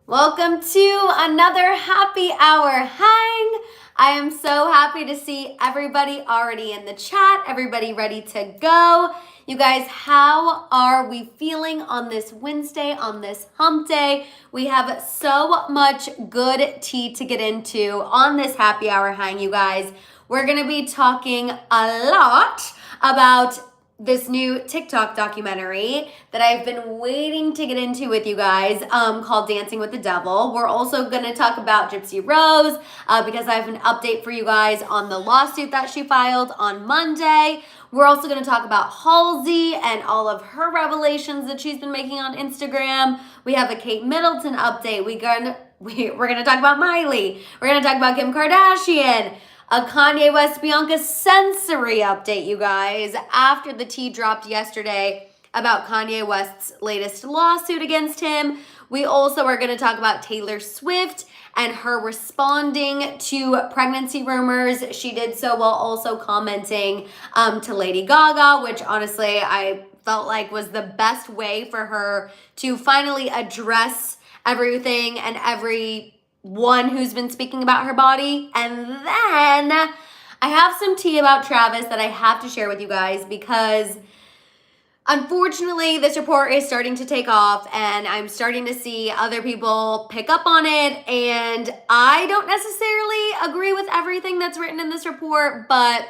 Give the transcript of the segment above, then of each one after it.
Welcome to another happy hour hang. I am so happy to see everybody already in the chat, everybody ready to go. You guys, how are we feeling on this Wednesday, on this hump day? We have so much good tea to get into on this happy hour hang, you guys. We're gonna be talking a lot about this new TikTok documentary that I've been waiting to get into with you guys called Dancing with the Devil. We're also going to talk about Gypsy Rose because I have an update for you guys on the lawsuit that she filed on Monday. We're also going to talk about Halsey and all of her revelations that she's been making on Instagram. We have a Kate Middleton update. We're going to talk about Miley. We're going to talk about Kim Kardashian. A Kanye West Bianca sensory update, you guys, after the tea dropped yesterday about Kanye West's latest lawsuit against him. We also are going to talk about Taylor Swift and her responding to pregnancy rumors. She did so while also commenting to Lady Gaga, which honestly I felt like was the best way for her to finally address everything and everyone who's been speaking about her body. And then I have some tea about Travis that I have to share with you guys because unfortunately this report is starting to take off and I'm starting to see other people pick up on it, and I don't necessarily agree with everything that's written in this report, but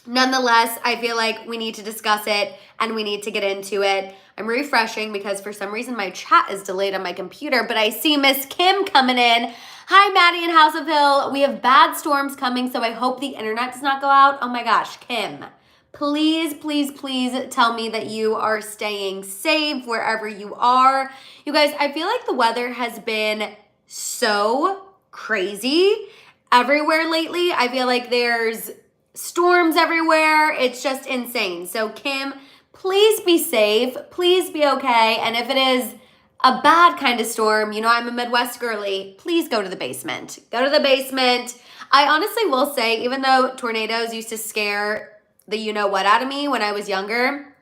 nonetheless, I feel like we need to discuss it and we need to get into it. I'm refreshing because for some reason my chat is delayed on my computer, but I see Miss Kim coming in. Hi, Maddie in House of Hill. We have bad storms coming, so I hope the internet does not go out. Oh my gosh, Kim, please, please, please tell me that you are staying safe wherever you are. You guys, I feel like the weather has been so crazy everywhere lately. I feel like there's storms everywhere. It's just insane. So Kim, please be safe. Please be okay. And if it is a bad kind of storm, you know, I'm a Midwest girly, please go to the basement. Go to the basement. I honestly will say, even though tornadoes used to scare the you-know-what out of me when I was younger,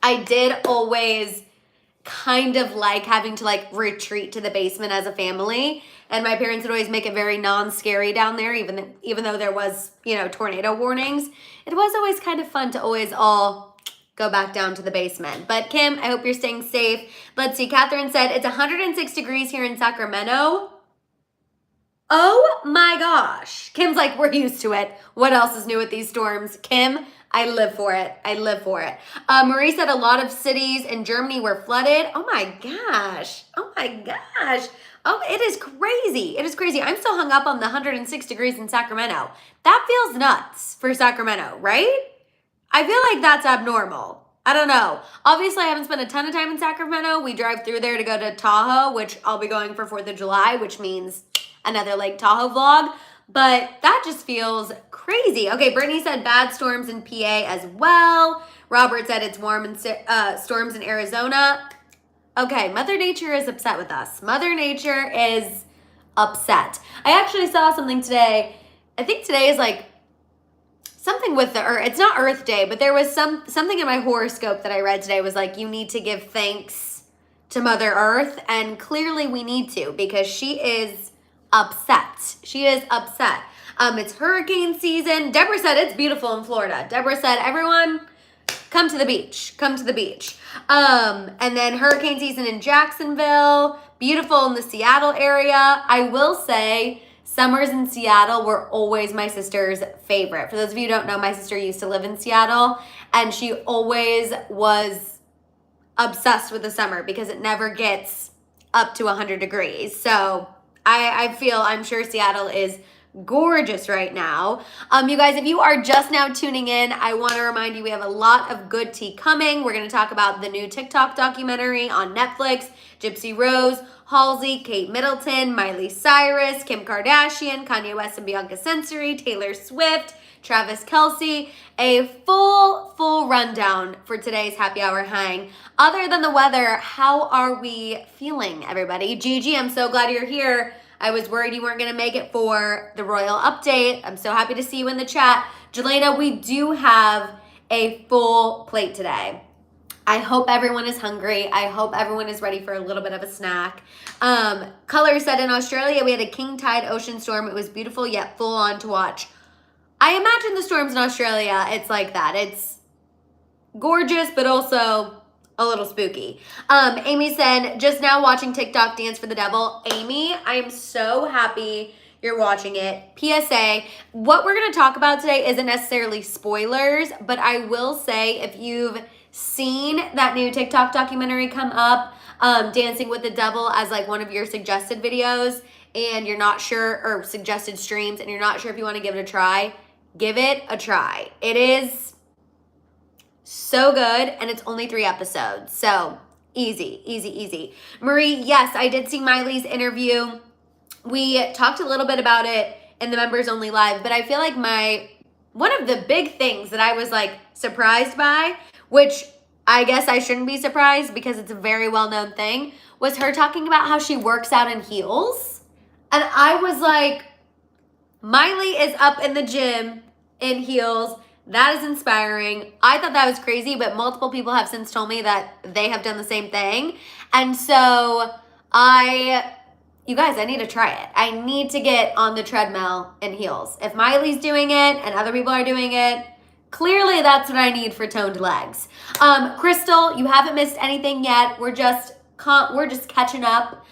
I did always kind of like having to like retreat to the basement as a family. And my parents would always make it very non-scary down there, even though there was, you know, tornado warnings. It was always kind of fun to always all go back down to the basement. But Kim, I hope you're staying safe. Let's see, Catherine said it's 106 degrees here in Sacramento. Oh my gosh. Kim's like, we're used to it. What else is new with these storms? Kim, I live for it. I live for it. Marie said a lot of cities in Germany were flooded. Oh my gosh. Oh my gosh. Oh, it is crazy. It is crazy. I'm still hung up on the 106 degrees in Sacramento. That feels nuts for Sacramento, right? I feel like that's abnormal. I don't know. Obviously, I haven't spent a ton of time in Sacramento. We drive through there to go to Tahoe, which I'll be going for 4th of July, which means another Lake Tahoe vlog. But that just feels crazy. Okay, Brittany said bad storms in PA as well. Robert said it's warm and storms in Arizona. Okay, Mother Nature is upset with us. Mother Nature is upset. I actually saw something today. I think today is like something with the Earth. It's not Earth Day, but there was something in my horoscope that I read today was like, you need to give thanks to Mother Earth. And clearly we need to, because she is upset. She is upset. It's hurricane season. Deborah said it's beautiful in Florida. Deborah said, everyone, come to the beach. Come to the beach. And then hurricane season in Jacksonville. Beautiful in the Seattle area. I will say summers in Seattle were always my sister's favorite. For those of you who don't know, my sister used to live in Seattle, and she always was obsessed with the summer because it never gets up to 100 degrees. So I'm sure Seattle is gorgeous right now. You guys, if you are just now tuning in, I want to remind you we have a lot of good tea coming. We're going to talk about the new TikTok documentary on Netflix, Gypsy Rose, Halsey, Kate Middleton, Miley Cyrus, Kim Kardashian, Kanye West and Bianca sensory, Taylor Swift, Travis Kelce. A full rundown for today's happy hour hang. Other than the weather, how are we feeling, everybody? Gigi, I'm so glad you're here. I was worried you weren't going to make it for the royal update. I'm so happy to see you in the chat. Jelena, we do have a full plate today. I hope everyone is hungry. I hope everyone is ready for a little bit of a snack. Color said in Australia, we had a king tide ocean storm. It was beautiful yet full on to watch. I imagine the storms in Australia, it's like that. It's gorgeous, but also a little spooky. Amy said, just now watching TikTok Dance for the Devil. Amy, I am so happy you're watching it. PSA, what we're going to talk about today isn't necessarily spoilers, but I will say if you've seen that new TikTok documentary come up, Dancing with the Devil, as like one of your suggested videos, and you're not sure, or suggested streams, and you're not sure if you want to give it a try, give it a try. It is so good, and it's only 3 episodes, so easy, easy, easy. Marie, yes, I did see Miley's interview. We talked a little bit about it in the members only live, but I feel like one of the big things that I was like surprised by, which I guess I shouldn't be surprised because it's a very well-known thing, was her talking about how she works out in heels. And I was like, Miley is up in the gym in heels. That is inspiring. I thought that was crazy, but multiple people have since told me that they have done the same thing. And so you guys, I need to try it. I need to get on the treadmill in heels. If Miley's doing it and other people are doing it, clearly that's what I need for toned legs. Crystal, you haven't missed anything yet. We're just catching up,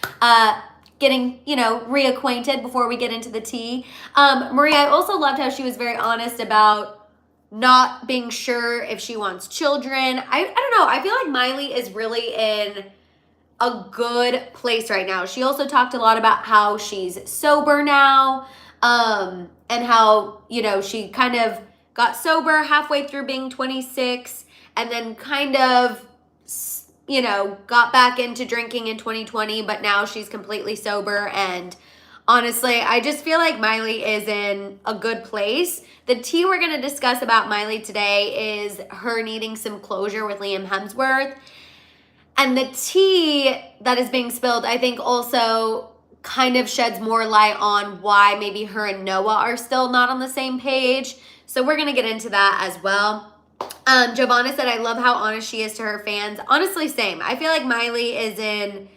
getting, reacquainted before we get into the tea. Maria, I also loved how she was very honest about not being sure if she wants children. I don't know. I feel like Miley is really in a good place right now. She also talked a lot about how she's sober now, and how, she kind of got sober halfway through being 26 and then kind of, got back into drinking in 2020, but now she's completely sober. And honestly, I just feel like Miley is in a good place. The tea we're going to discuss about Miley today is her needing some closure with Liam Hemsworth. And the tea that is being spilled, I think, also kind of sheds more light on why maybe her and Noah are still not on the same page. So we're going to get into that as well. Giovanna said, I love how honest she is to her fans. Honestly, same. I feel like Miley is in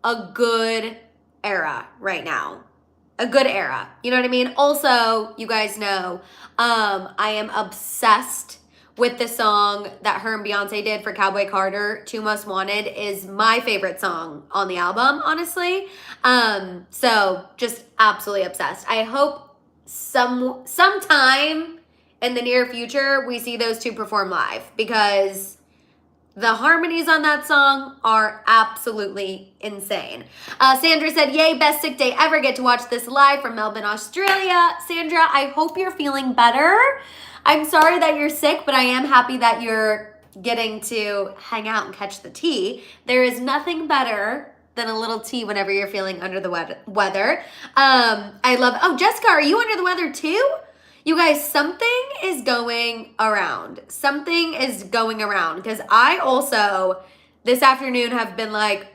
a good era right now. A good era. You know what I mean? Also, you guys know, I am obsessed with the song that her and Beyonce did for Cowboy Carter. Two Most Wanted is my favorite song on the album, honestly. So just absolutely obsessed. I hope sometime in the near future we see those two perform live, because the harmonies on that song are absolutely insane. Sandra said, yay, best sick day ever. Get to watch this live from Melbourne, Australia. Sandra, I hope you're feeling better. I'm sorry that you're sick, but I am happy that you're getting to hang out and catch the tea. There is nothing better than a little tea whenever you're feeling under the weather. Jessica, are you under the weather too? You guys, something is going around. Something is going around, because I also this afternoon have been like,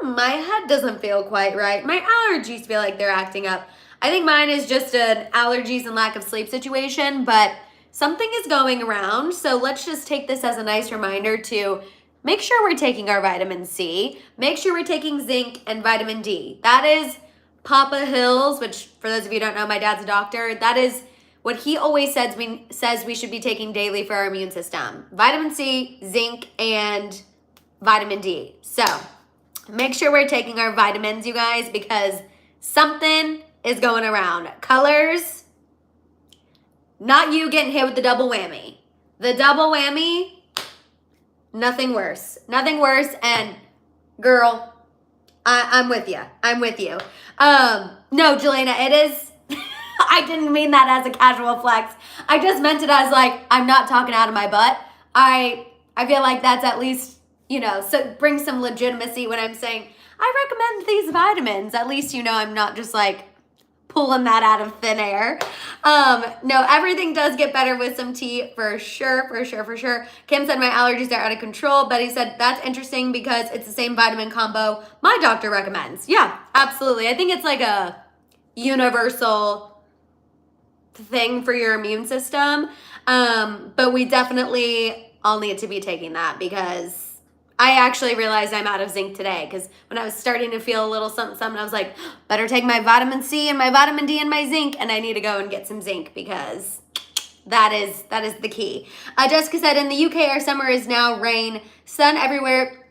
my head doesn't feel quite right. My allergies feel like they're acting up. I think mine is just an allergies and lack of sleep situation, but something is going around. So let's just take this as a nice reminder to make sure we're taking our vitamin C, make sure we're taking zinc and vitamin D. That is Papa Hill's, which for those of you who don't know, my dad's a doctor. That is what he always says we should be taking daily for our immune system. Vitamin C, zinc, and vitamin D. So make sure we're taking our vitamins, you guys, because something is going around. Colors, not you getting hit with the double whammy. The double whammy, nothing worse. Nothing worse. And girl, I'm with you. I'm with you. No, Jelena, it is... I didn't mean that as a casual flex. I just meant it as like, I'm not talking out of my butt. I feel like that's at least, so bring some legitimacy when I'm saying, I recommend these vitamins. At least, I'm not just like pulling that out of thin air. No, everything does get better with some tea for sure, for sure, for sure. Kim said my allergies are out of control. Betty said that's interesting because it's the same vitamin combo my doctor recommends. Yeah, absolutely. I think it's like a universal thing for your immune system. But we definitely I'll need to be taking that because I actually realized I'm out of zinc today, because when I was starting to feel a little something, I was like, better take my vitamin C and my vitamin D and my zinc, and I need to go and get some zinc because that is the key. Jessica said, in the UK, our summer is now rain, sun everywhere,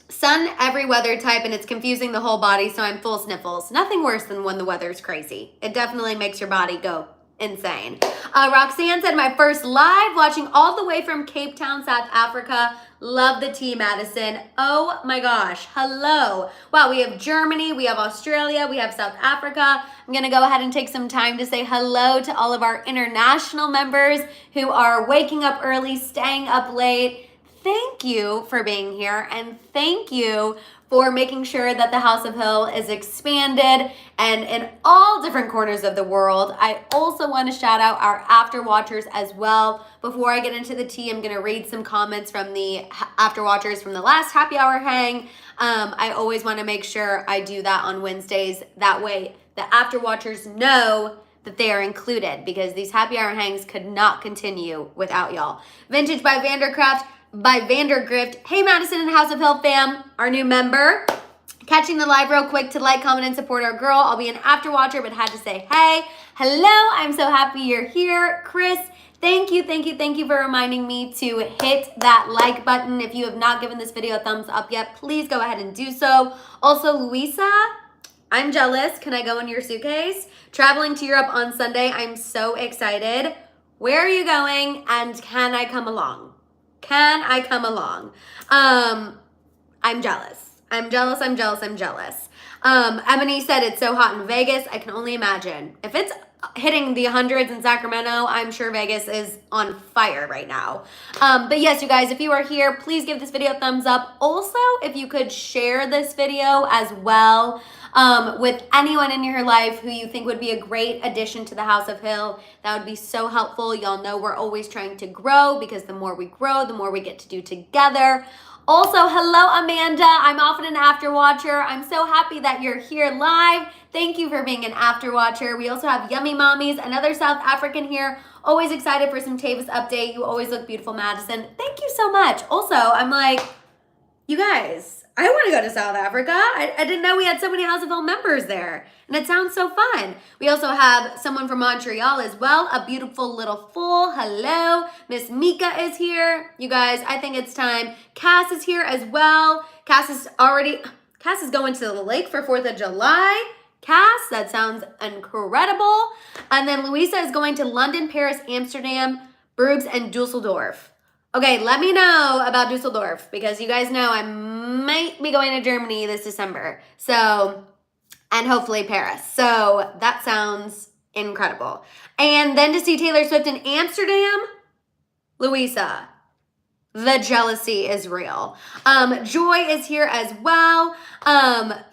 sun every weather type, and it's confusing the whole body, so I'm full sniffles. Nothing worse than when the weather's crazy. It definitely makes your body go insane. Roxanne said, my first live, watching all the way from Cape Town, South Africa. Love the tea, Madison. Oh my gosh. Hello. Wow, we have Germany, we have Australia, we have South Africa. I'm going to go ahead and take some time to say hello to all of our international members who are waking up early, staying up late. Thank you for being here, and thank you for making sure that the House of Hill is expanded and in all different corners of the world. I also want to shout out our after watchers as well. Before I get into the tea, I'm going to read some comments from the after watchers from the last happy hour hang. I always want to make sure I do that on Wednesdays. That way the after watchers know that they are included, because these happy hour hangs could not continue without y'all. Vintage by Vandergrift. Hey, Madison and House of Hill fam, our new member. Catching the live real quick to like, comment, and support our girl. I'll be an after watcher, but had to say hey. Hello, I'm so happy you're here. Chris, thank you for reminding me to hit that like button. If you have not given this video a thumbs up yet, please go ahead and do so. Also, Louisa, I'm jealous. Can I go in your suitcase? Traveling to Europe on Sunday. I'm so excited. Where are you going? And can I come along? Can I come along? I'm jealous. I'm jealous. Emily said it's so hot in Vegas. I can only imagine. If it's hitting the hundreds in Sacramento, I'm sure Vegas is on fire right now. But yes, you guys, if you are here, please give this video a thumbs up. Also, if you could share this video as well with anyone in your life who you think would be a great addition to the House of Hill, that would be so helpful. Y'all know we're always trying to grow, because the more we grow, the more we get to do together. Also, hello, Amanda. I'm often an after watcher. I'm so happy that you're here live. Thank you for being an after watcher. We also have Yummy Mommies, another South African here. Always excited for some Tavis update. You always look beautiful, Madison. Thank you so much. Also, I'm like, you guys, I want to go to South Africa. I didn't know we had so many House of Hill members there. And it sounds so fun. We also have someone from Montreal as well. A beautiful little fool. Hello. Miss Mika is here. You guys, I think it's time. Cass is here as well. Cass is going to the lake for 4th of July. Cass, that sounds incredible. And then Louisa is going to London, Paris, Amsterdam, Bruges, and Dusseldorf. Okay, let me know about Dusseldorf, because you guys know I might be going to Germany this December. So, and hopefully Paris. So that sounds incredible. And then to see Taylor Swift in Amsterdam, Louisa, the jealousy is real. Joy is here as well.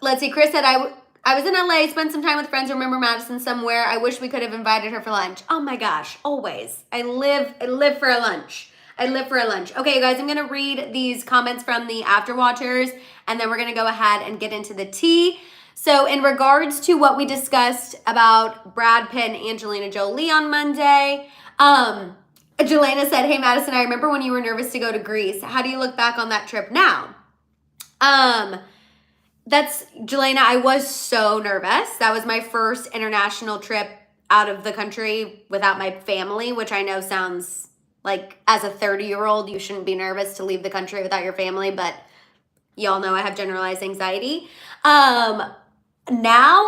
Let's see, Chris said, I was in LA, spent some time with friends, remember Madison somewhere. I wish we could have invited her for lunch. Oh my gosh, always. I live for a lunch. Okay, you guys, I'm going to read these comments from the after watchers, and then we're going to go ahead and get into the tea. So in regards to what we discussed about Brad Pitt and Angelina Jolie on Monday, Jelena said, hey, Madison, I remember when you were nervous to go to Greece. How do you look back on that trip now? Jelena, I was so nervous. That was my first international trip out of the country without my family, which I know sounds like, as a 30-year-old, you shouldn't be nervous to leave the country without your family, but y'all know I have generalized anxiety. Now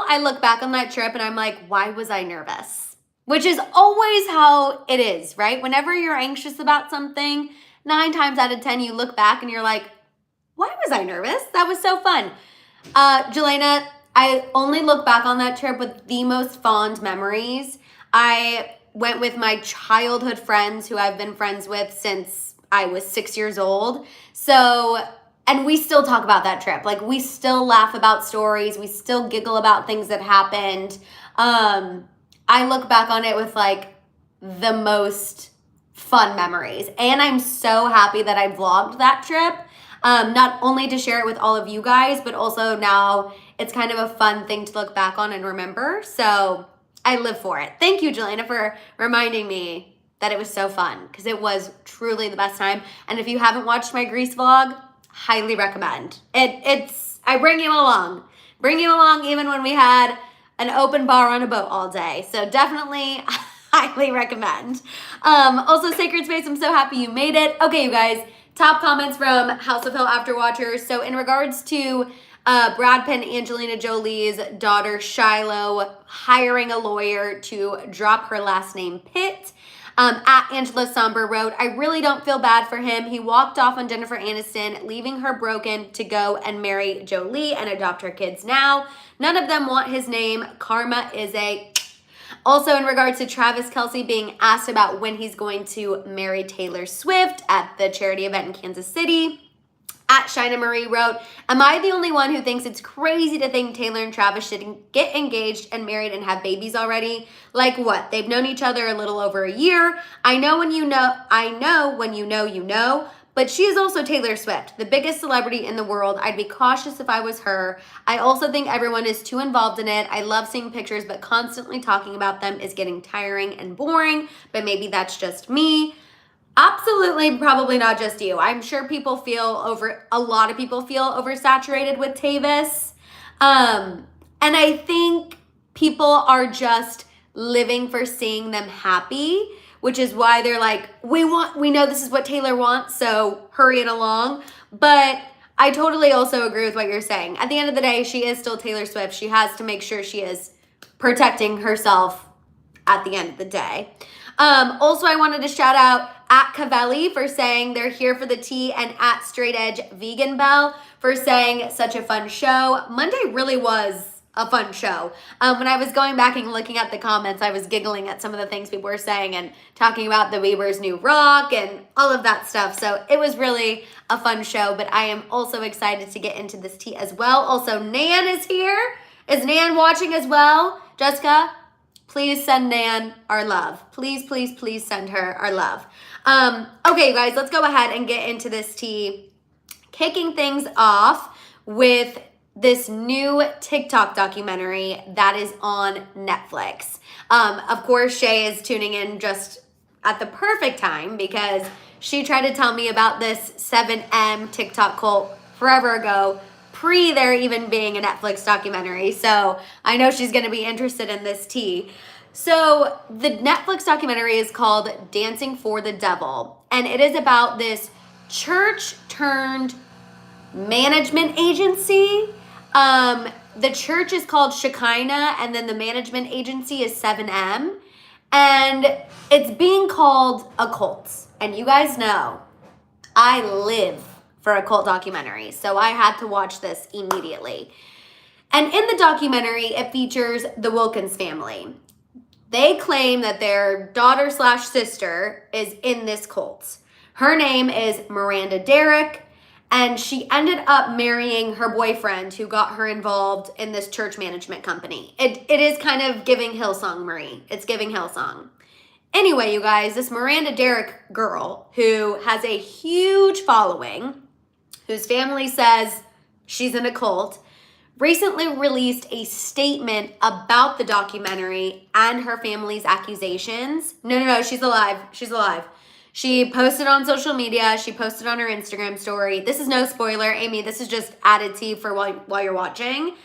I look back on that trip and I'm like, why was I nervous? Which is always how it is, right? Whenever you're anxious about something, 9 times out of 10, you look back and you're like, why was I nervous? That was so fun. Jelena, I only look back on that trip with the most fond memories. I went with my childhood friends who I've been friends with since I was 6 years old. So, and we still talk about that trip. Like, we still laugh about stories. We still giggle about things that happened. I look back on it with like the most fun memories. And I'm so happy that I vlogged that trip. Not only to share it with all of you guys, but also now it's kind of a fun thing to look back on and remember. So I live for it. Thank you, Jelena, for reminding me that it was so fun because it was truly the best time. And if you haven't watched my Greece vlog, highly recommend. I bring you along. Bring you along even when we had an open bar on a boat all day. So definitely highly recommend. Also, Sacred Space, I'm so happy you made it. Okay, you guys, top comments from House of Hill After Watchers. So in regards to Brad Pitt and Angelina Jolie's daughter Shiloh hiring a lawyer to drop her last name Pitt, at Angela Somber wrote, I really don't feel bad for him. He walked off on Jennifer Aniston, leaving her broken to go and marry Jolie and adopt her kids now. None of them want his name. Karma is a... Also, in regards to Travis Kelce being asked about when he's going to marry Taylor Swift at the charity event in Kansas City, at Shina Marie wrote, am I the only one who thinks it's crazy to think Taylor and Travis should get engaged and married and have babies already? Like what? They've known each other a little over a year. I know when you know, you know, but she is also Taylor Swift, the biggest celebrity in the world. I'd be cautious if I was her. I also think everyone is too involved in it. I love seeing pictures, but constantly talking about them is getting tiring and boring, but maybe that's just me. Absolutely, probably not just you. I'm sure a lot of people feel oversaturated with Tavis. And I think people are just living for seeing them happy, which is why they're like, we know this is what Taylor wants, so hurry it along. But I totally also agree with what you're saying. At the end of the day, she is still Taylor Swift. She has to make sure she is protecting herself at the end of the day. Also, I wanted to shout out at Cavelli for saying they're here for the tea, and at Straight Edge Vegan Bell for saying such a fun show. Monday really was a fun show. When I was going back and looking at the comments, I was giggling at some of the things people were saying and talking about the Bieber's new rock and all of that stuff. So it was really a fun show, but I am also excited to get into this tea as well. Also, Nan is here. Is Nan watching as well? Jessica? Please send Nan our love. Please, please, please send her our love. Okay, you guys, let's go ahead and get into this tea. Kicking things off with this new TikTok documentary that is on Netflix. Of course, Shay is tuning in just at the perfect time because she tried to tell me about this 7M TikTok cult forever ago, pre there even being a Netflix documentary. So I know she's going to be interested in this tea. So the Netflix documentary is called Dancing for the Devil, and it is about this church turned management agency. The church is called Shekinah, and then the management agency is 7M, and it's being called a cult. And you guys know I live for a cult documentary, so I had to watch this immediately. And in the documentary, it features the Wilkins family. They claim that their daughter/sister is in this cult. Her name is Miranda Derrick, and she ended up marrying her boyfriend who got her involved in this church management company. It is kind of giving Hillsong, Marie. It's giving Hillsong. Anyway, you guys, this Miranda Derrick girl who has a huge following, whose family says she's in a cult, recently released a statement about the documentary and her family's accusations. No, she's alive. She's alive. She posted on social media. She posted on her Instagram story. This is no spoiler, Amy. This is just added tea for while you're watching.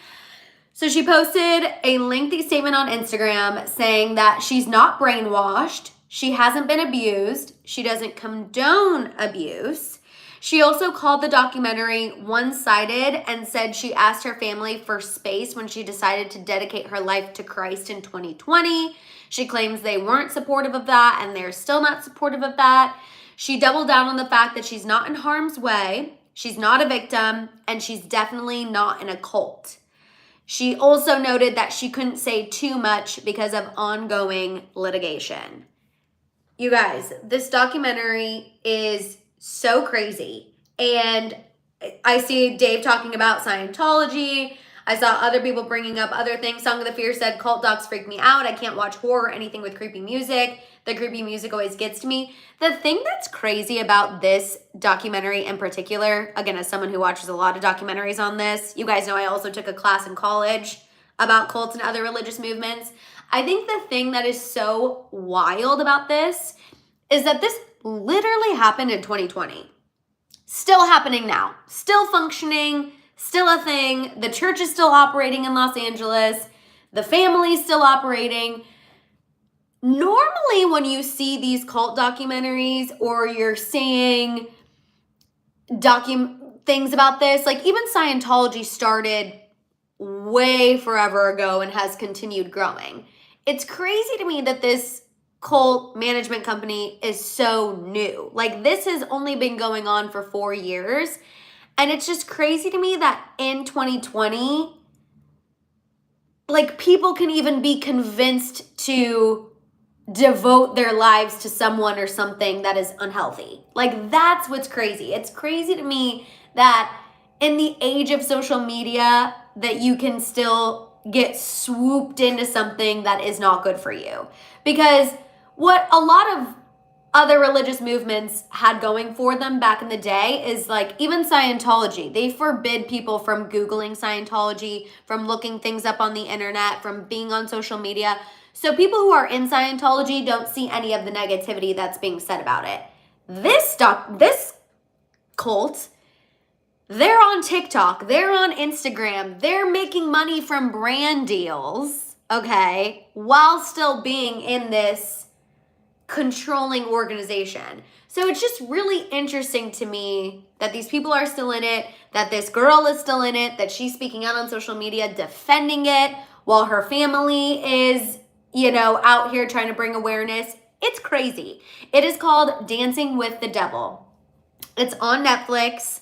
So she posted a lengthy statement on Instagram saying that she's not brainwashed. She hasn't been abused. She doesn't condone abuse. She also called the documentary one-sided and said she asked her family for space when she decided to dedicate her life to Christ in 2020. She claims they weren't supportive of that, and they're still not supportive of that. She doubled down on the fact that she's not in harm's way, she's not a victim, and she's definitely not in a cult. She also noted that she couldn't say too much because of ongoing litigation. You guys, this documentary is so crazy. And I see Dave talking about Scientology. I saw other people bringing up other things. Song of the Fear said, cult docs freak me out. I can't watch horror or anything with creepy music. The creepy music always gets to me. The thing that's crazy about this documentary in particular, again, as someone who watches a lot of documentaries on this, you guys know I also took a class in college about cults and other religious movements. I think the thing that is so wild about this is that this literally happened in 2020. Still happening now. Still functioning, still a thing. The church is still operating in Los Angeles. The family is still operating. Normally, when you see these cult documentaries or you're seeing things about this, like even Scientology started way forever ago and has continued growing. It's crazy to me that this cult management company is so new. Like this has only been going on for 4 years. And it's just crazy to me that in 2020, like people can even be convinced to devote their lives to someone or something that is unhealthy. Like that's what's crazy. It's crazy to me that in the age of social media that you can still get swooped into something that is not good for you. Because what a lot of other religious movements had going for them back in the day is like even Scientology. They forbid people from Googling Scientology, from looking things up on the internet, from being on social media. So people who are in Scientology don't see any of the negativity that's being said about it. This cult, they're on TikTok, they're on Instagram, they're making money from brand deals, okay, while still being in this controlling organization. So it's just really interesting to me that these people are still in it, that this girl is still in it, that she's speaking out on social media, defending it, while her family is, out here trying to bring awareness. It's crazy. It is called Dancing with the Devil. It's on Netflix.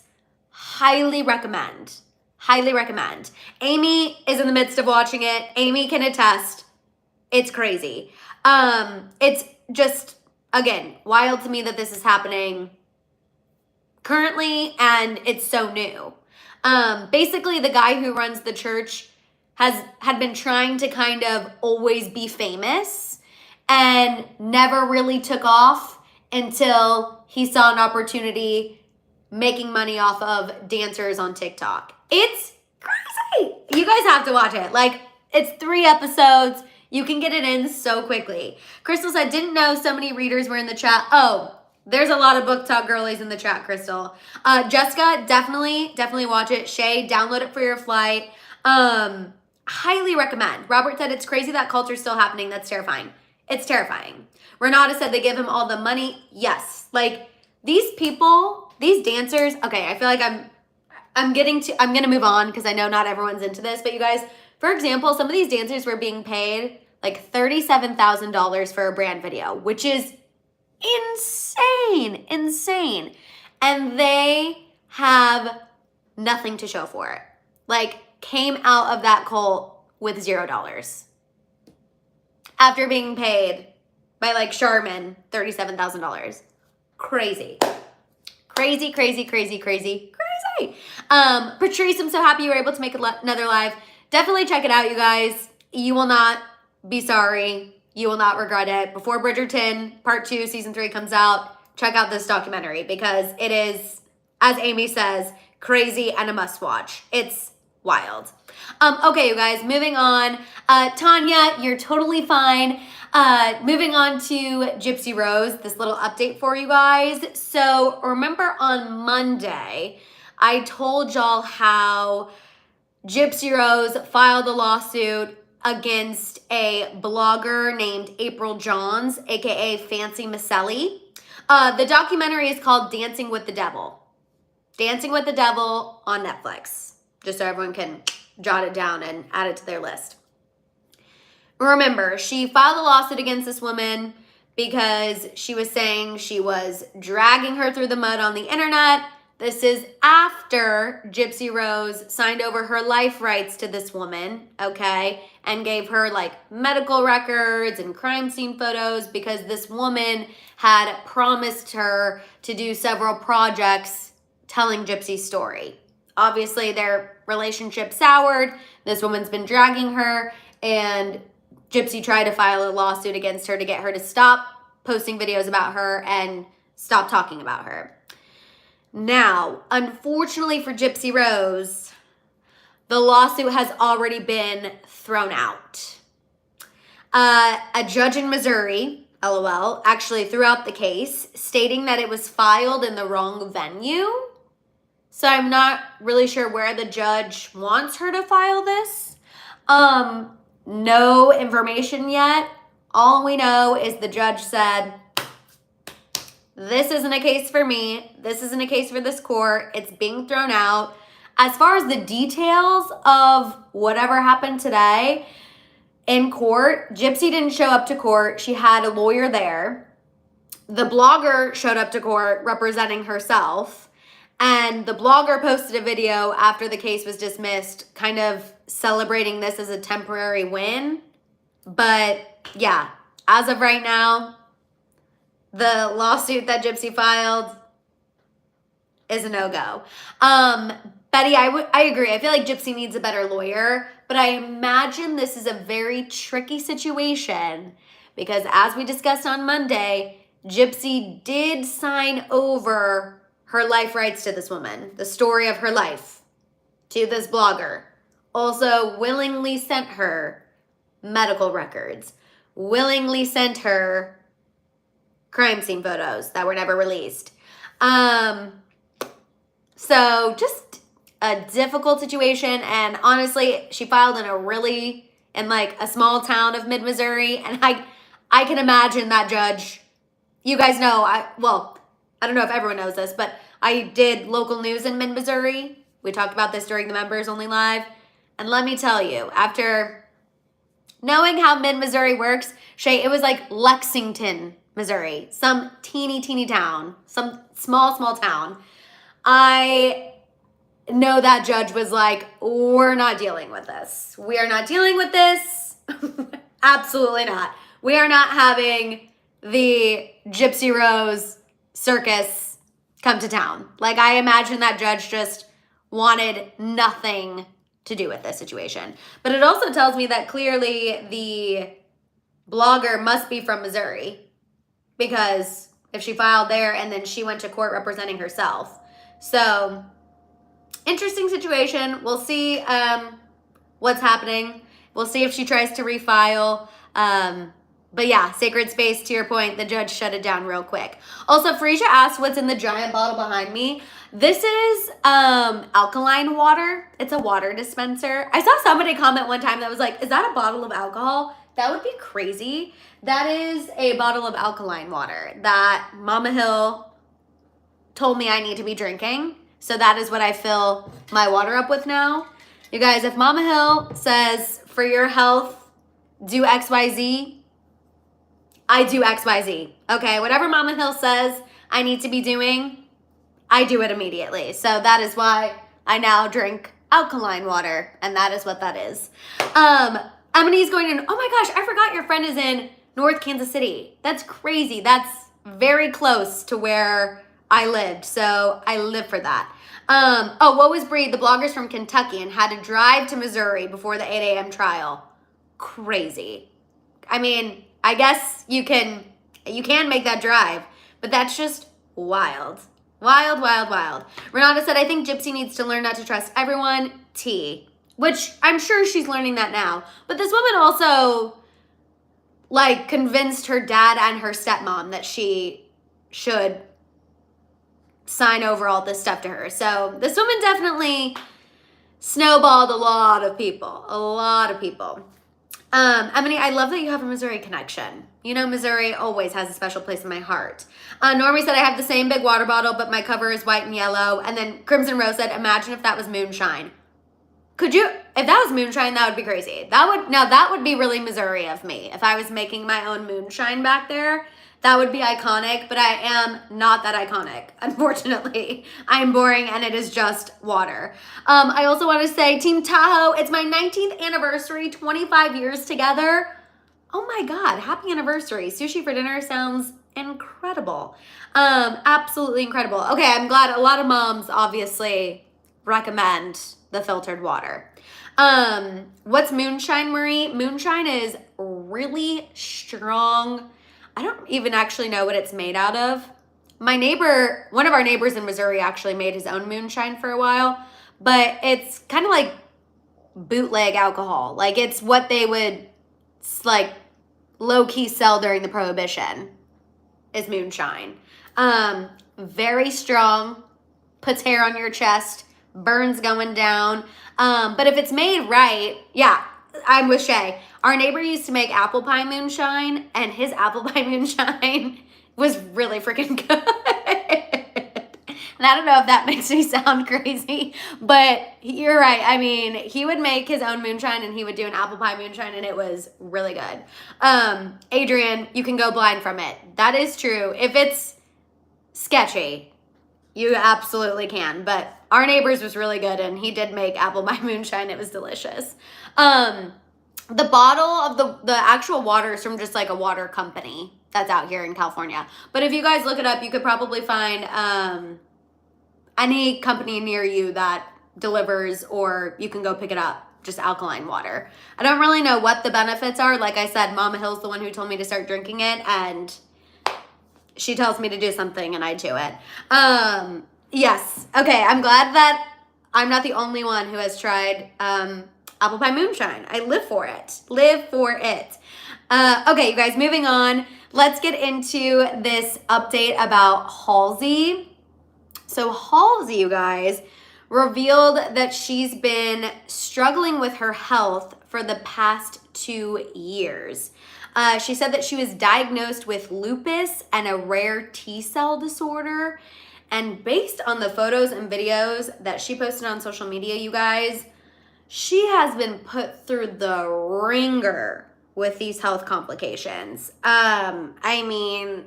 Highly recommend. Highly recommend. Amy is in the midst of watching it. Amy can attest. It's crazy. It's just, again, wild to me that this is happening currently and it's so new. Basically, the guy who runs the church had been trying to kind of always be famous and never really took off until he saw an opportunity making money off of dancers on TikTok. It's crazy. You guys have to watch it. Like, it's 3 episodes. You can get it in so quickly. Crystal said, didn't know so many readers were in the chat. Oh, there's a lot of book talk girlies in the chat, Crystal. Jessica, definitely watch it. Shay, download it for your flight. Highly recommend. Robert said, it's crazy that culture's still happening. That's terrifying. It's terrifying. Renata said they give him all the money. Yes. Like, these people, these dancers, okay, I feel like I'm going to move on because I know not everyone's into this, but you guys, for example, some of these dancers were being paid like $37,000 for a brand video, which is insane. And they have nothing to show for it. Like, came out of that cult with $0 after being paid by like Charmin $37,000. Crazy. Patrice, I'm so happy you were able to make another live. Definitely check it out, you guys. You will not be sorry. You will not regret it. Before Bridgerton Part 2, Season 3 comes out, check out this documentary because it is, as Amy says, crazy and a must watch. It's wild. Okay, you guys, moving on. Tanya, you're totally fine. Moving on to Gypsy Rose, this little update for you guys. So remember on Monday, I told y'all how Gypsy Rose filed a lawsuit against a blogger named April Johns, aka Fancy Maselli. The documentary is called Dancing with the Devil. Dancing with the Devil on Netflix. Just so everyone can jot it down and add it to their list. Remember, she filed a lawsuit against this woman because she was saying she was dragging her through the mud on the internet. This is after Gypsy Rose signed over her life rights to this woman, okay, and gave her like medical records and crime scene photos because this woman had promised her to do several projects telling Gypsy's story. Obviously, their relationship soured. This woman's been dragging her, and Gypsy tried to file a lawsuit against her to get her to stop posting videos about her and stop talking about her. Now, unfortunately for Gypsy Rose, the lawsuit has already been thrown out. A judge in Missouri LOL, actually throughout the case, stating that it was filed in the wrong venue. So I'm not really sure where the judge wants her to file this. No information yet. All we know is the judge said, this isn't a case for me. This isn't a case for this court. It's being thrown out. As far as the details of whatever happened today in court, Gypsy didn't show up to court. She had a lawyer there. The blogger showed up to court representing herself. And the blogger posted a video after the case was dismissed, kind of celebrating this as a temporary win. But yeah, as of right now, the lawsuit that Gypsy filed is a no-go. Betty, I agree. I feel like Gypsy needs a better lawyer, but I imagine this is a very tricky situation because as we discussed on Monday, Gypsy did sign over her life rights to this woman, the story of her life, to this blogger. Also willingly sent her medical records, willingly sent her crime scene photos that were never released. So just a difficult situation. And honestly, she filed in a small town of mid-Missouri. And I can imagine that judge, you guys know, I don't know if everyone knows this, but I did local news in mid-Missouri. We talked about this during the Members Only Live. And let me tell you, after knowing how mid-Missouri works, Shay, it was like Lexington, Missouri, some teeny town, some small town. I know that judge was like, we're not dealing with this. We are not dealing with this. Absolutely not. We are not having the Gypsy Rose circus come to town. Like, I imagine that judge just wanted nothing to do with this situation. But it also tells me that clearly the blogger must be from Missouri, because if she filed there and then she went to court representing herself. So, interesting situation. We'll see what's happening. We'll see if she tries to refile. But yeah, sacred space, to your point, the judge shut it down real quick. Also, Frisia asked what's in the giant bottle behind me. This is alkaline water. It's a water dispenser. I saw somebody comment one time that was like, is that a bottle of alcohol? That would be crazy. That is a bottle of alkaline water that Mama Hill told me I need to be drinking. So that is what I fill my water up with now. You guys, if Mama Hill says for your health, do XYZ, I do XYZ. Okay, whatever Mama Hill says I need to be doing, I do it immediately. So that is why I now drink alkaline water, and that is what that is. Emily's going in, oh my gosh, I forgot your friend is in North Kansas City. That's crazy. That's very close to where I lived, so I live for that. Oh, what was Bree? The blogger's from Kentucky and had to drive to Missouri before the 8 a.m. trial. Crazy. I mean, I guess you can make that drive, but that's just wild. Wild. Renata said, I think Gypsy needs to learn not to trust everyone. T. Which I'm sure she's learning that now. But this woman also, like, convinced her dad and her stepmom that she should sign over all this stuff to her. So this woman definitely snowballed a lot of people. Emily, I love that you have a Missouri connection. You know, Missouri always has a special place in my heart. Normie said, I have the same big water bottle, but my cover is white and yellow. And then Crimson Rose said, imagine if that was moonshine. Could you, if that was moonshine, that would be crazy. That would be really Missouri of me. If I was making my own moonshine back there, that would be iconic, but I am not that iconic, unfortunately. I am boring and it is just water. I also want to say, Team Tahoe, it's my 19th anniversary, 25 years together. Oh my God, happy anniversary. Sushi for dinner sounds incredible. Absolutely incredible. Okay, I'm glad a lot of moms obviously recommend the filtered water. What's moonshine, Marie? Moonshine is really strong. I don't even actually know what it's made out of. My neighbor, one of our neighbors in Missouri actually made his own moonshine for a while, but it's kind of like bootleg alcohol. Like it's what they would like low-key sell during the Prohibition is moonshine. Very strong, puts hair on your chest, burns going down. But if it's made right, yeah, I'm with Shay. Our neighbor used to make apple pie moonshine, and his apple pie moonshine was really freaking good. And I don't know if that makes me sound crazy, but you're right. I mean, he would make his own moonshine, and he would do an apple pie moonshine, and it was really good. Adrian, you can go blind from it. That is true. If it's sketchy, you absolutely can. But our neighbor's was really good, and he did make apple pie moonshine. It was delicious. The bottle of the actual water is from just like a water company that's out here in California. But if you guys look it up, you could probably find any company near you that delivers, or you can go pick it up, just alkaline water. I don't really know what the benefits are. Like I said, Mama Hill's the one who told me to start drinking it, and she tells me to do something and I do it. Yes. Okay, I'm glad that I'm not the only one who has tried apple pie moonshine. I live for it. Live for it. Okay, you guys, moving on. Let's get into this update about Halsey. So Halsey, you guys, revealed that she's been struggling with her health for the past 2 years. She said that she was diagnosed with lupus and a rare T-cell disorder. And based on the photos and videos that she posted on social media, you guys, she has been put through the ringer with these health complications. I mean,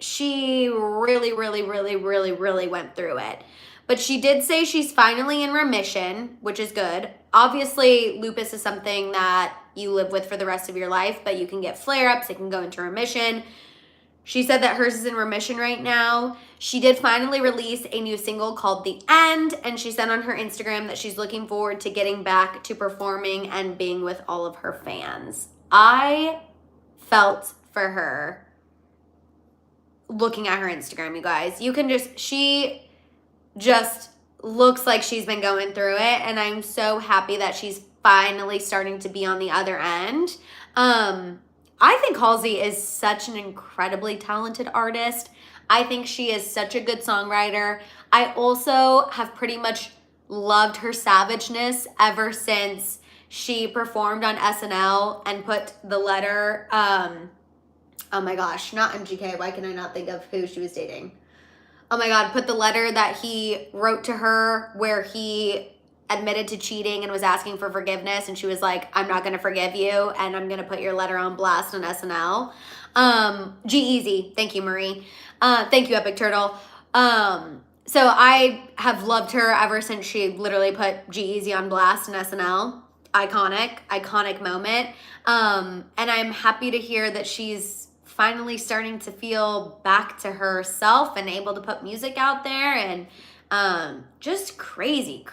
she really went through it. But she did say she's finally in remission, which is good. Obviously, lupus is something that you live with for the rest of your life, but you can get flare-ups, it can go into remission. She said that hers is in remission right now. She did finally release a new single called The End, and she said on her Instagram that she's looking forward to getting back to performing and being with all of her fans. I felt for her looking at her Instagram, you guys. You can she just looks like she's been going through it, and I'm so happy that she's finally starting to be on the other end. I think Halsey is such an incredibly talented artist. I think she is such a good songwriter. I also have pretty much loved her savageness ever since she performed on SNL and put the letter, oh my gosh, not MGK. Why can I not think of who she was dating? Oh my God, put the letter that he wrote to her where he admitted to cheating and was asking for forgiveness, and she was like, I'm not going to forgive you, and I'm going to put your letter on blast on SNL. G-Eazy. Thank you, Marie. Thank you, Epic Turtle. So I have loved her ever since she literally put G-Eazy on blast on SNL. Iconic moment. And I'm happy to hear that she's finally starting to feel back to herself and able to put music out there, and just crazy.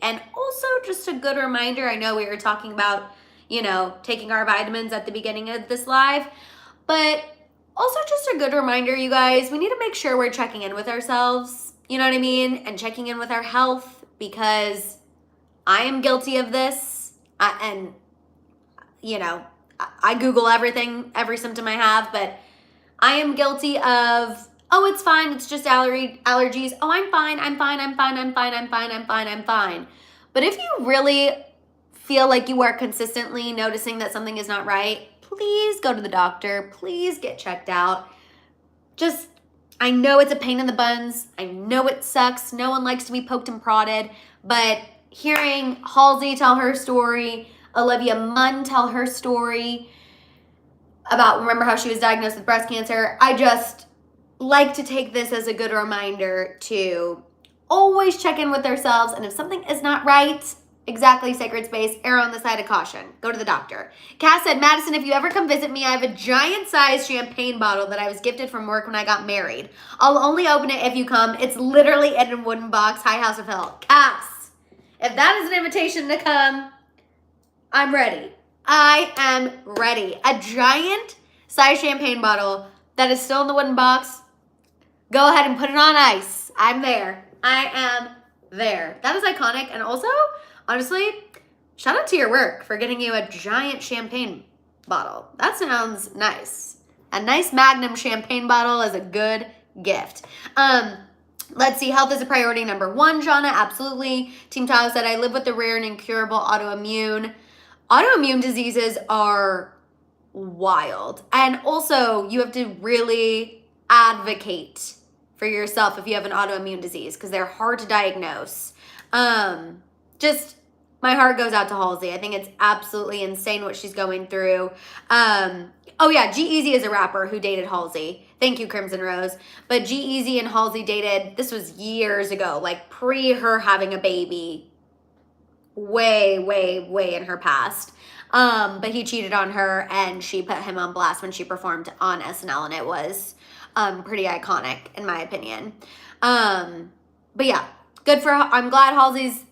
And also just a good reminder, I know we were talking about, taking our vitamins at the beginning of this live, but also just a good reminder, you guys, we need to make sure we're checking in with ourselves, you know what I mean? And checking in with our health, because I am guilty of this. I Google everything, every symptom I have, but I am guilty of, oh, it's fine, it's just allergies. Oh, I'm fine. But if you really feel like you are consistently noticing that something is not right, please go to the doctor. Please get checked out. I know it's a pain in the buns. I know it sucks. No one likes to be poked and prodded, but hearing Halsey tell her story, Olivia Munn tell her story about, remember how she was diagnosed with breast cancer, I just like to take this as a good reminder to always check in with ourselves, and if something is not right, exactly, sacred space, err on the side of caution. Go to the doctor. Cass said, Madison, if you ever come visit me, I have a giant-sized champagne bottle that I was gifted from work when I got married. I'll only open it if you come. It's literally in a wooden box, High House of Hill. Cass, if that is an invitation to come, I'm ready. I am ready. A giant-sized champagne bottle that is still in the wooden box, go ahead and put it on ice. I'm there. I am there. That is iconic. And also, honestly, shout out to your work for getting you a giant champagne bottle. That sounds nice. A nice Magnum champagne bottle is a good gift. Let's see. Health is a priority number 1, Jonna. Absolutely. Team Tyler said, I live with a rare and incurable autoimmune. Autoimmune diseases are wild. And also, you have to really advocate for yourself if you have an autoimmune disease because they're hard to diagnose. Just my heart goes out to Halsey. I think it's absolutely insane what she's going through. Oh yeah, G-Eazy is a rapper who dated Halsey. Thank you, Crimson Rose. But G-Eazy and Halsey dated, this was years ago, like pre her having a baby. Way, way, way in her past. But he cheated on her and she put him on blast when she performed on SNL, and it was pretty iconic in my opinion. But yeah, good for her. I'm glad Halsey's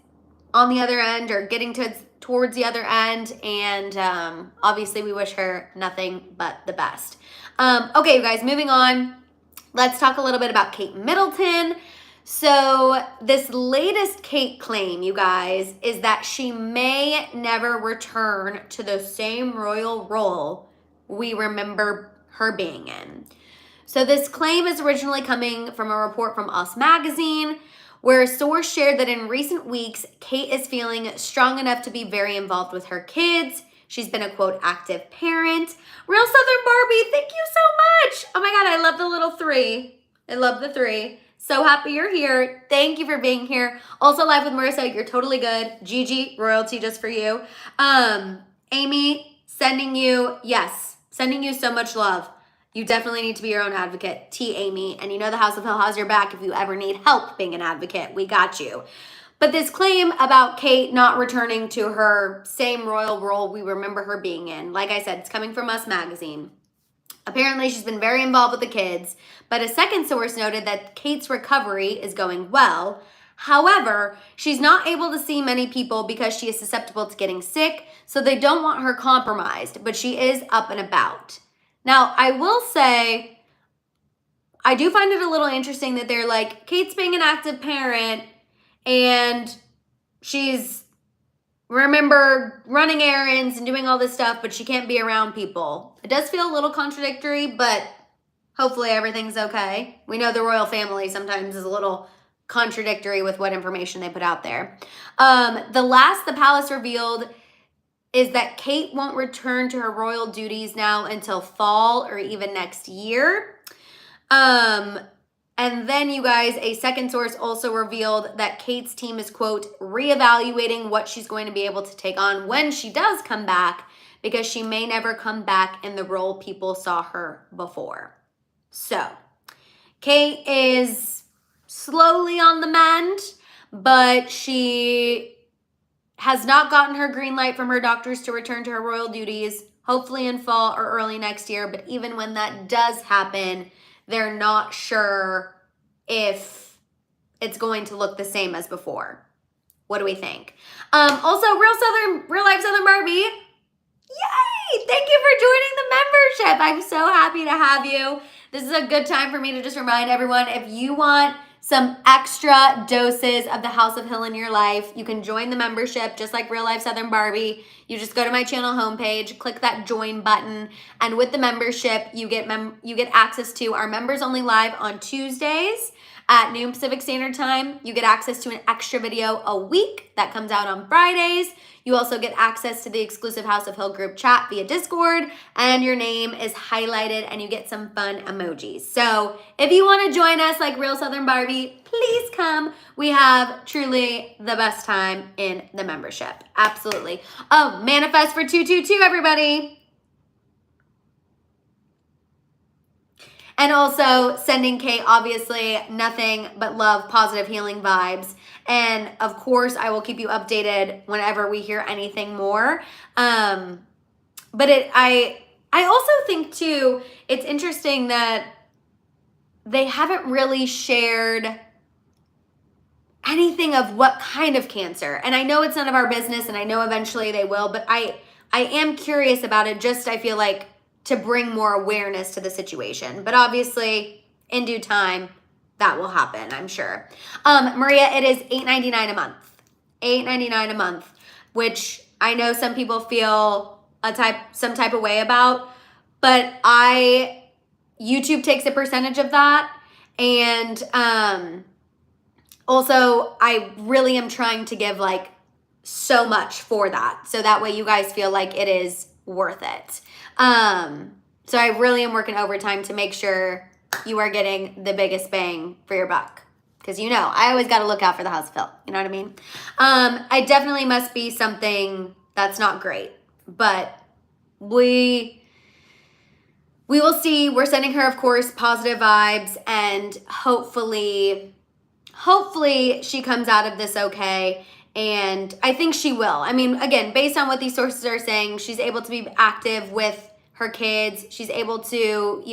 on the other end or getting towards the other end, and obviously we wish her nothing but the best. Okay, you guys, moving on. Let's talk a little bit about Kate Middleton. So this latest Kate claim, you guys, is that she may never return to the same royal role we remember her being in. So this claim is originally coming from a report from Us Magazine, where a source shared that in recent weeks, Kate is feeling strong enough to be very involved with her kids. She's been a, quote, active parent. Real Southern Barbie, thank you so much. Oh my God, I love the little 3. I love the 3. So happy you're here. Thank you for being here. Also live with Marissa, you're totally good. Gigi, royalty just for you. Amy, sending you so much love. You definitely need to be your own advocate. T. Amy. And you know the House of Hill has your back if you ever need help being an advocate. We got you. But this claim about Kate not returning to her same royal role we remember her being in, like I said, it's coming from Us Magazine. Apparently, she's been very involved with the kids, but a second source noted that Kate's recovery is going well. However, she's not able to see many people because she is susceptible to getting sick, so they don't want her compromised, but she is up and about. Now, I will say, I do find it a little interesting that they're like, Kate's being an active parent and she's, remember, running errands and doing all this stuff, but she can't be around people. It does feel a little contradictory, but hopefully everything's okay. We know the royal family sometimes is a little contradictory with what information they put out there. The last the palace revealed is that Kate won't return to her royal duties now until fall or even next year. And then, you guys, a second source also revealed that Kate's team is, quote, reevaluating what she's going to be able to take on when she does come back, because she may never come back in the role people saw her before. So, Kate is slowly on the mend, but she has not gotten her green light from her doctors to return to her royal duties, hopefully in fall or early next year. But even when that does happen, they're not sure if it's going to look the same as before. What do we think? Also, Real Life Southern Barbie, yay! Thank you for joining the membership. I'm so happy to have you. This is a good time for me to just remind everyone, if you want some extra doses of the House of Hill in your life, you can join the membership just like Real Life Southern Barbie. You just go to my channel homepage, click that join button, and with the membership, you get access to our members only live on Tuesdays at noon Pacific Standard Time. You get access to an extra video a week that comes out on Fridays. You also get access to the exclusive House of Hill group chat via Discord, and your name is highlighted and you get some fun emojis. So if you want to join us like Real Southern Barbie, please come. We have truly the best time in the membership. Absolutely. Oh, manifest for 222, everybody. And also sending Kate, obviously, nothing but love, positive healing vibes. And of course, I will keep you updated whenever we hear anything more. But I also think too, it's interesting that they haven't really shared anything of what kind of cancer. And I know it's none of our business, and I know eventually they will, but I am curious about it, just I feel like to bring more awareness to the situation. But obviously, in due time, that will happen, I'm sure. Maria, it is $8.99 a month. $8.99 a month, which I know some people feel some type of way about, but YouTube takes a percentage of that. And also I really am trying to give like so much for that. So that way you guys feel like it is worth it. So I really am working overtime to make sure you are getting the biggest bang for your buck. Because I always got to look out for the house Phil. You know what I mean? I definitely must be something that's not great. But we will see. We're sending her, of course, positive vibes. And hopefully she comes out of this okay. And I think she will. I mean, again, based on what these sources are saying, she's able to be active with her kids. She's able to,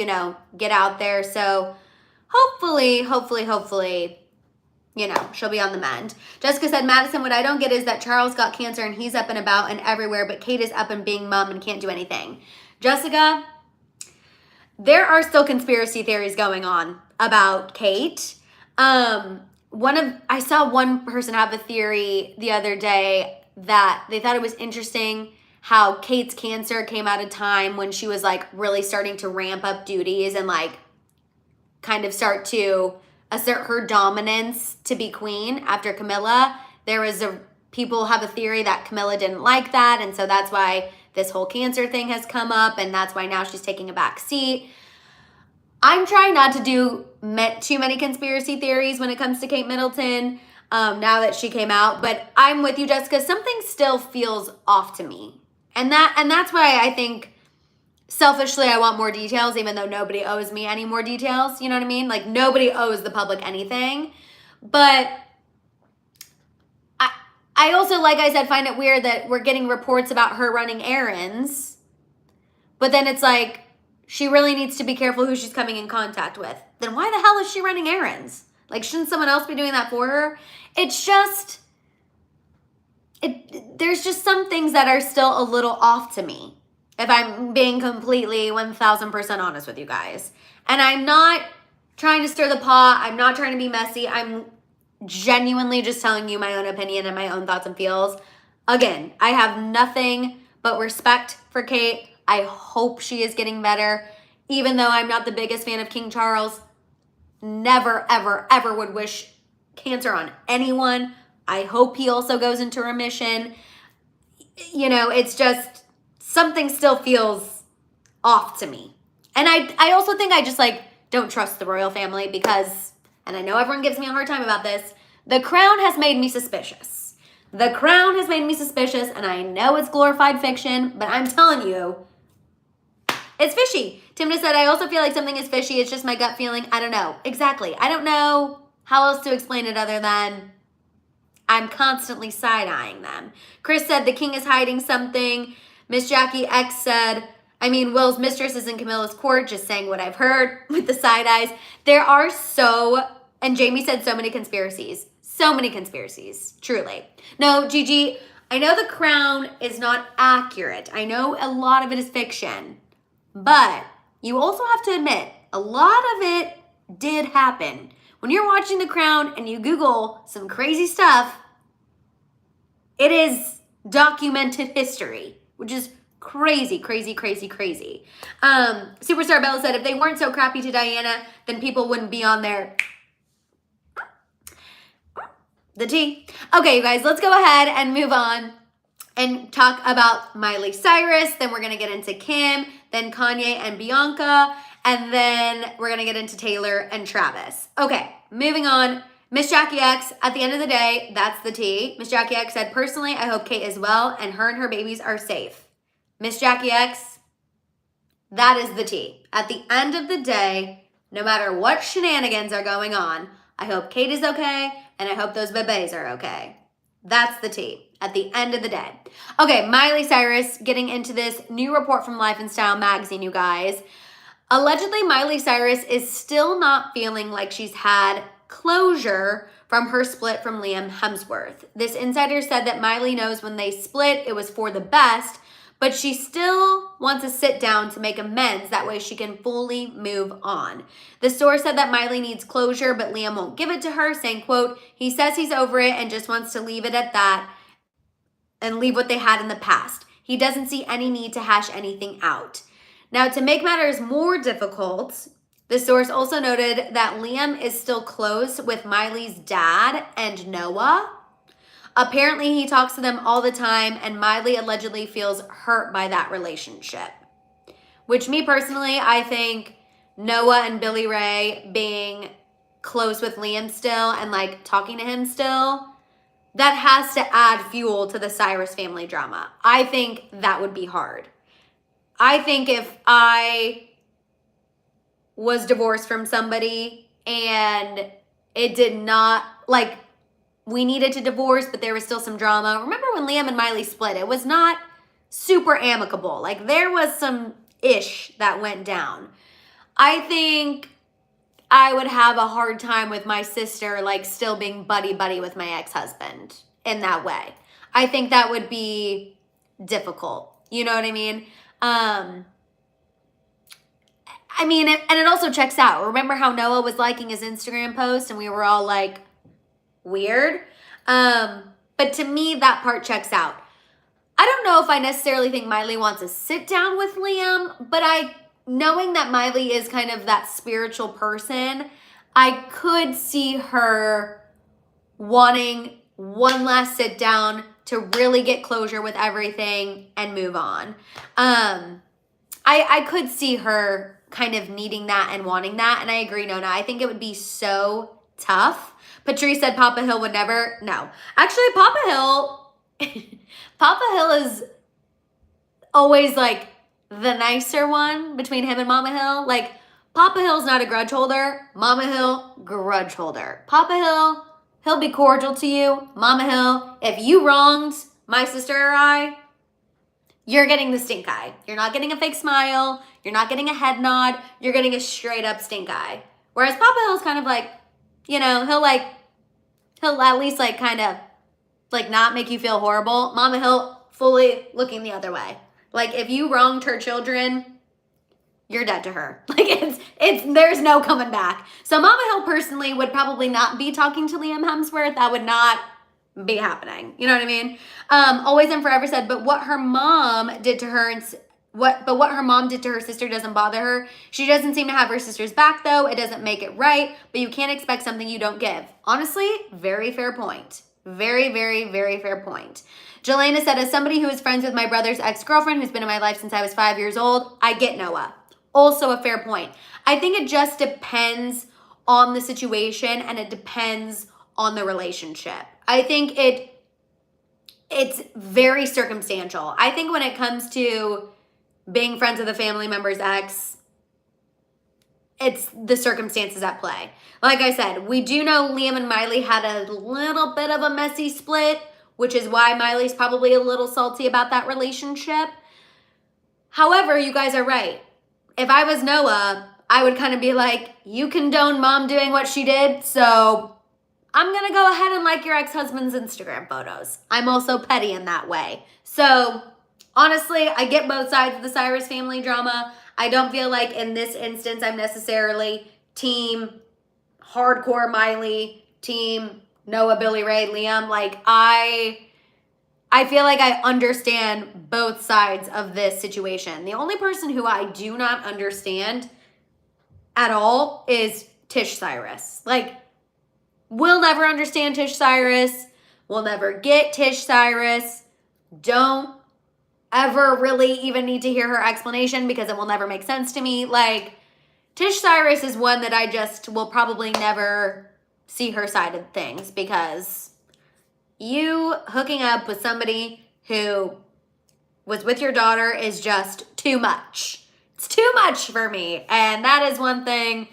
get out there. So hopefully, she'll be on the mend. Jessica said, Madison, what I don't get is that Charles got cancer and he's up and about and everywhere, but Kate is up and being mom and can't do anything. Jessica, there are still conspiracy theories going on about Kate. I saw one person have a theory the other day that they thought it was interesting how Kate's cancer came at a time when she was like really starting to ramp up duties and like kind of start to assert her dominance to be queen after Camilla. People have a theory that Camilla didn't like that, and so that's why this whole cancer thing has come up, and that's why now she's taking a back seat. I'm trying not to do too many conspiracy theories when it comes to Kate Middleton now that she came out, but I'm with you, Jessica. Something still feels off to me. And that's why I think selfishly I want more details, even though nobody owes me any more details. You know what I mean? Like nobody owes the public anything. But I also, like I said, find it weird that we're getting reports about her running errands. But then it's like, she really needs to be careful who she's coming in contact with. Then why the hell is she running errands? Like, shouldn't someone else be doing that for her? It's just, there's just some things that are still a little off to me, if I'm being completely 1,000% honest with you guys. And I'm not trying to stir the pot. I'm not trying to be messy. I'm genuinely just telling you my own opinion and my own thoughts and feels. Again, I have nothing but respect for Kate. I hope she is getting better. Even though I'm not the biggest fan of King Charles, never, ever, ever would wish cancer on anyone. I hope he also goes into remission. It's just, something still feels off to me. And I also think I just don't trust the royal family because, and I know everyone gives me a hard time about this, The Crown has made me suspicious. The Crown has made me suspicious, and I know it's glorified fiction, but I'm telling you, it's fishy. Timna said, I also feel like something is fishy. It's just my gut feeling. I don't know. Exactly. I don't know how else to explain it other than I'm constantly side-eyeing them. Chris said, the king is hiding something. Miss Jackie X said, Will's mistress is in Camilla's court, just saying what I've heard with the side eyes. There are and Jamie said so many conspiracies. So many conspiracies, truly. No, Gigi, I know The Crown is not accurate. I know a lot of it is fiction. But you also have to admit, a lot of it did happen. When you're watching The Crown and you Google some crazy stuff, it is documented history, which is crazy, crazy, crazy, crazy. Superstar Bella said, if they weren't so crappy to Diana, then people wouldn't be on there. The tea. Okay, you guys, let's go ahead and move on and talk about Miley Cyrus. Then we're going to get into Kim, then Kanye and Bianca, and then we're going to get into Taylor and Travis. Okay, moving on. Miss Jackie X, at the end of the day, that's the tea. Miss Jackie X said, personally, I hope Kate is well and her and her babies are safe. Miss Jackie X, that is the tea. At the end of the day, no matter what shenanigans are going on, I hope Kate is okay and I hope those bebés are okay. That's the tea at the end of the day. Okay, Miley Cyrus getting into this new report from Life and Style magazine, you guys. Allegedly, Miley Cyrus is still not feeling like she's had closure from her split from Liam Hemsworth. This insider said that Miley knows when they split, it was for the best, but she still wants to sit down to make amends. That way she can fully move on. The source said that Miley needs closure, but Liam won't give it to her, saying, quote, he says he's over it and just wants to leave it at that and leave what they had in the past. he doesn't see any need to hash anything out. Now, to make matters more difficult, the source also noted that Liam is still close with Miley's dad and Noah. Apparently, he talks to them all the time, and Miley allegedly feels hurt by that relationship. Which, me personally, I think Noah and Billy Ray being close with Liam still and like talking to him still, that has to add fuel to the Cyrus family drama. I think that would be hard. I think if I was divorced from somebody and it did not, like, we needed to divorce, but there was still some drama. Remember when Liam and Miley split? It was not super amicable. Like, there was some ish that went down. I think I would have a hard time with my sister, like, still being buddy-buddy with my ex-husband in that way. I think that would be difficult. You know what I mean? And it also checks out. Remember how Noah was liking his Instagram post and we were all like, weird? But to me, that part checks out. I don't know if I necessarily think Miley wants to sit down with Liam, but knowing that Miley is kind of that spiritual person, I could see her wanting one last sit down to really get closure with everything and move on. I could see her kind of needing that and wanting that, and I agree, Nona. I think it would be so tough. Patrice said Papa Hill would never. No. Actually, Papa Hill is always like the nicer one between him and Mama Hill. Like, Papa Hill's not a grudge holder. Mama Hill, grudge holder. Papa Hill, he'll be cordial to you. Mama Hill, if you wronged my sister or I, you're getting the stink eye. You're not getting a fake smile. You're not getting a head nod. You're getting a straight up stink eye. Whereas Papa Hill's kind of like, he'll at least like kind of like not make you feel horrible. Mama Hill fully looking the other way. Like, if you wronged her children, you're dead to her. Like, there's no coming back. So Mama Hill personally would probably not be talking to Liam Hemsworth. That would not be happening. You know what I mean? Always and forever said, but what her mom did to her what her mom did to her sister doesn't bother her. She doesn't seem to have her sister's back though. It doesn't make it right, but you can't expect something you don't give. Honestly, very fair point. Very, very, very fair point. Jelena said, as somebody who is friends with my brother's ex-girlfriend who's been in my life since I was 5 years old, I get Noah. Also a fair point. I think it just depends on the situation and it depends on the relationship. I think it's very circumstantial. I think when it comes to being friends with a family member's ex, it's the circumstances at play. Like I said, we do know Liam and Miley had a little bit of a messy split, which is why Miley's probably a little salty about that relationship. However, you guys are right. If I was Noah, I would kind of be like, you condone mom doing what she did, so I'm going to go ahead and like your ex-husband's Instagram photos. I'm also petty in that way. So honestly, I get both sides of the Cyrus family drama. I don't feel like in this instance I'm necessarily team hardcore Miley, team Noah, Billy Ray, Liam. Like, I feel like I understand both sides of this situation. The only person who I do not understand at all is Tish Cyrus. Like, we'll never understand Tish Cyrus. We'll never get Tish Cyrus. Don't ever really even need to hear her explanation because it will never make sense to me. Like, Tish Cyrus is one that I just will probably never see her side of things, because you hooking up with somebody who was with your daughter is just too much. It's too much for me. And that is one thing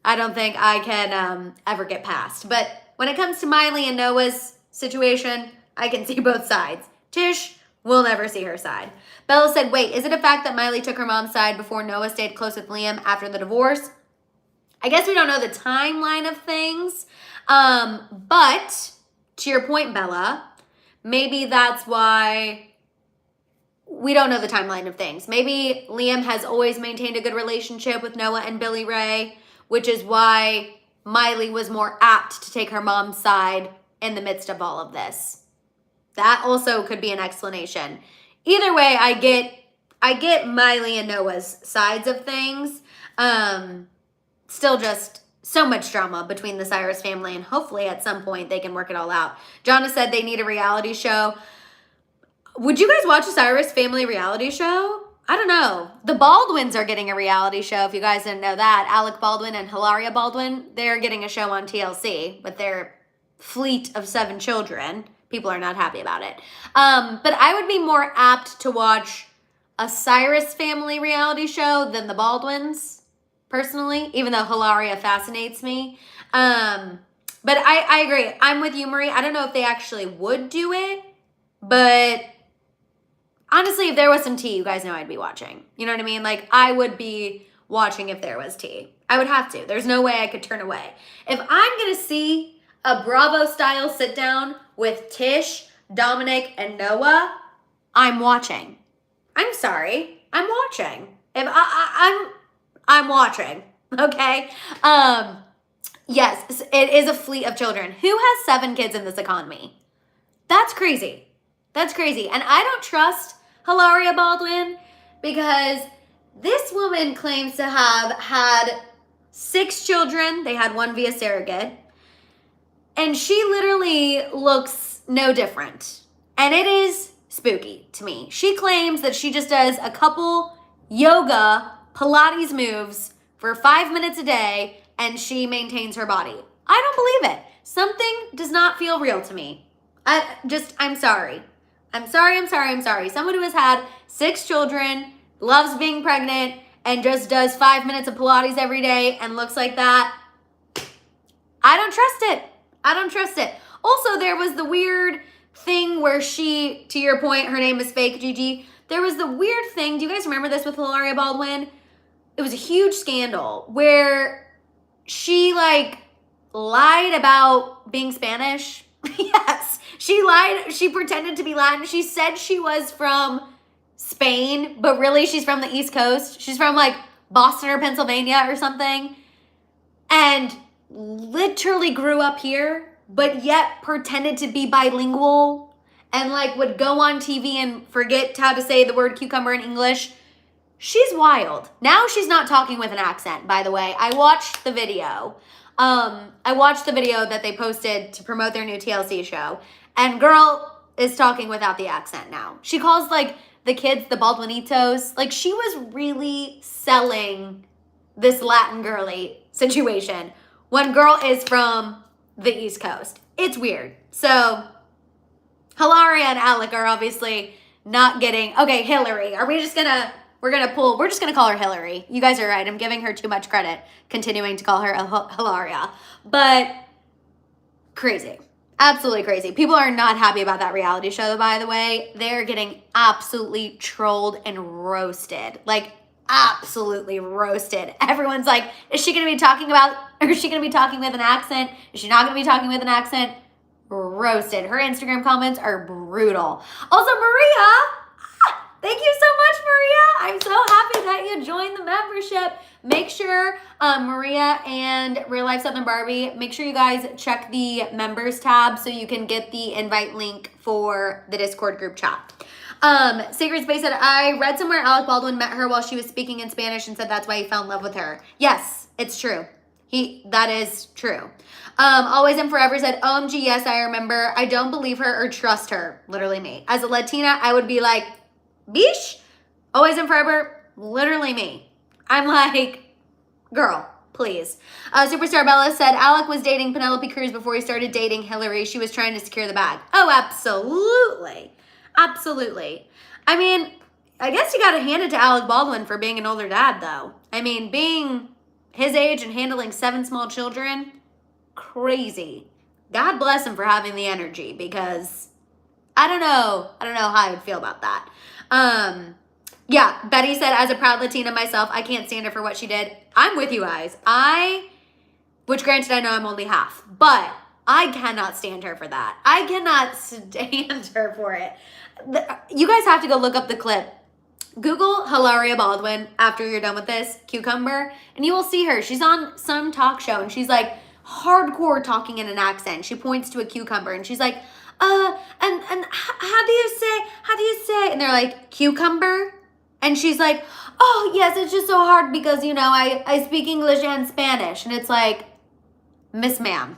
I don't think I can ever get past. But when it comes to Miley and Noah's situation, I can see both sides. Tish, we'll never see her side. Bella said, wait, is it a fact that Miley took her mom's side before Noah stayed close with Liam after the divorce? I guess we don't know the timeline of things. But to your point, Bella, maybe that's why we don't know the timeline of things. Maybe Liam has always maintained a good relationship with Noah and Billy Ray, which is why Miley was more apt to take her mom's side in the midst of all of this. That also could be an explanation. either way, I get Miley and Noah's sides of things. Still just so much drama between the Cyrus family, and hopefully at some point they can work it all out. Jonna said they need a reality show. Would you guys watch a Cyrus family reality show? I don't know. The Baldwins are getting a reality show, if you guys didn't know that. Alec Baldwin and Hilaria Baldwin, they're getting a show on TLC with their fleet of 7 children. People are not happy about it. But I would be more apt to watch a Cyrus family reality show than the Baldwins, personally, even though Hilaria fascinates me. But I agree. I'm with you, Marie. I don't know if they actually would do it, but honestly, if there was some tea, you guys know I'd be watching. You know what I mean? Like, I would be watching if there was tea. I would have to. There's no way I could turn away. If I'm going to see a Bravo-style sit-down with Tish, Dominic, and Noah, I'm watching. I'm sorry. I'm watching. If I'm watching. Okay? Yes, it is a fleet of children. Who has 7 kids in this economy? That's crazy. That's crazy. And I don't trust Hilaria Baldwin because this woman claims to have had 6 children. They had 1 via surrogate. And she literally looks no different. And it is spooky to me. She claims that she just does a couple yoga Pilates moves for 5 minutes a day and she maintains her body. I don't believe it. Something does not feel real to me. I'm sorry. I'm sorry. Someone who has had 6 children, loves being pregnant, and just does 5 minutes of Pilates every day and looks like that. I don't trust it. Also, there was the weird thing where she, to your point, her name is fake, Gigi. There was the weird thing. Do you guys remember this with Hilaria Baldwin? It was a huge scandal where she lied about being Spanish. Yes, she lied. She pretended to be Latin. She said she was from Spain, but really she's from the East Coast. She's from Boston or Pennsylvania or something. And literally grew up here, but yet pretended to be bilingual and would go on TV and forget how to say the word cucumber in English. She's wild. Now she's not talking with an accent, by the way. I watched the video. That they posted to promote their new TLC show, and girl is talking without the accent now. She calls the kids the Baldwinitos. She was really selling this Latin girly situation when girl is from the East Coast. It's weird. So Hilaria and Alec are obviously not getting, okay, Hillary, we're just gonna call her Hillary. You guys are right. I'm giving her too much credit, continuing to call her Hilaria. But crazy. Absolutely crazy. People are not happy about that reality show, by the way. They're getting absolutely trolled and roasted. Absolutely roasted. Everyone's is she going to be talking with an accent? Is she not going to be talking with an accent? Roasted. Her Instagram comments are brutal. Also, Maria, thank you so much, Maria. I'm so happy that you joined the membership. Make sure, Maria and Real Life Southern Barbie, make sure you guys check the members tab so you can get the invite link for the Discord group chat. Sacred Space said, I read somewhere Alec Baldwin met her while she was speaking in Spanish and said that's why he fell in love with her. Yes, it's true. That is true. Always and Forever said, OMG, yes, I remember. I don't believe her or trust her. Literally me. As a Latina, I would be Bish? Always and Forever? Literally me. I'm girl, please. Superstar Bella said, Alec was dating Penelope Cruz before he started dating Hillary. She was trying to secure the bag. Oh, absolutely. Absolutely. I mean, I guess you got to hand it to Alec Baldwin for being an older dad, though. I mean, being his age and handling 7 small children, crazy. God bless him for having the energy, because I don't know how I would feel about that. Yeah, Betty said, as a proud Latina myself, I can't stand her for what she did. I'm with you guys. Which granted, I know I'm only half, but I cannot stand her for that. I cannot stand her for it. You guys have to go look up the clip. Google Hilaria Baldwin after you're done with this, cucumber, and you will see her. She's on some talk show, and she's hardcore talking in an accent. She points to a cucumber, and she's how do you say, and they're like, cucumber? And she's like, oh, yes, it's just so hard because, you know, I speak English and Spanish. And it's like, Miss Ma'am,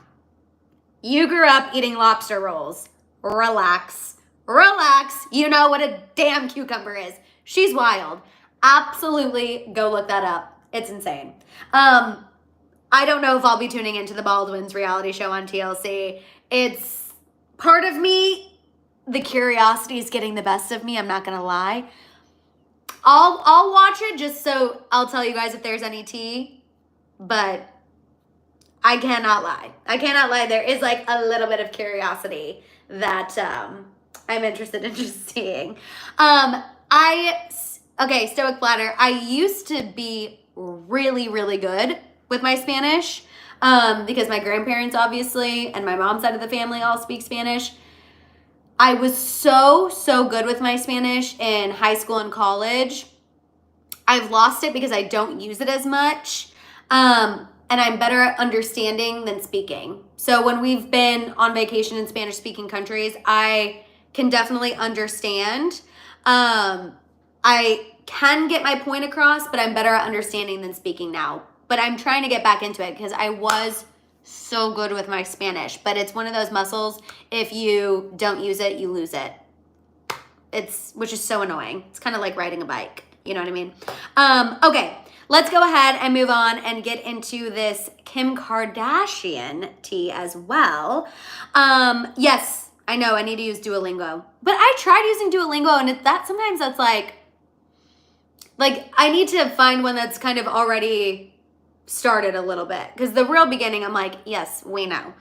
you grew up eating lobster rolls. Relax. Relax. You know what a damn cucumber is. She's wild. Absolutely go look that up. It's insane. I don't know if I'll be tuning into the Baldwin's reality show on TLC. It's part of me, the curiosity is getting the best of me, I'm not gonna lie. I'll watch it just so I'll tell you guys if there's any tea, but I cannot lie. I cannot lie. There is like a little bit of curiosity that I'm interested in just seeing. Okay, Stoic Platter. I used to be really, really good with my Spanish because my grandparents obviously and my mom's side of the family all speak Spanish. I was so good with my Spanish in high school and college. I've lost it because I don't use it as much. And I'm better at understanding than speaking. So when we've been on vacation in Spanish-speaking countries, I can definitely understand. I can get my point across, but I'm better at understanding than speaking now. But I'm trying to get back into it because I was so good with my Spanish. But it's one of those muscles, if you don't use it, you lose it. Which is so annoying. It's kind of like riding a bike. You know what I mean? Okay, let's go ahead and move on and get into this Kim Kardashian tea as well. Yes, I know I need to use Duolingo. But I tried using Duolingo and sometimes that's like I need to find one that's kind of already started a little bit. Because the real beginning, I'm like, yes, we know.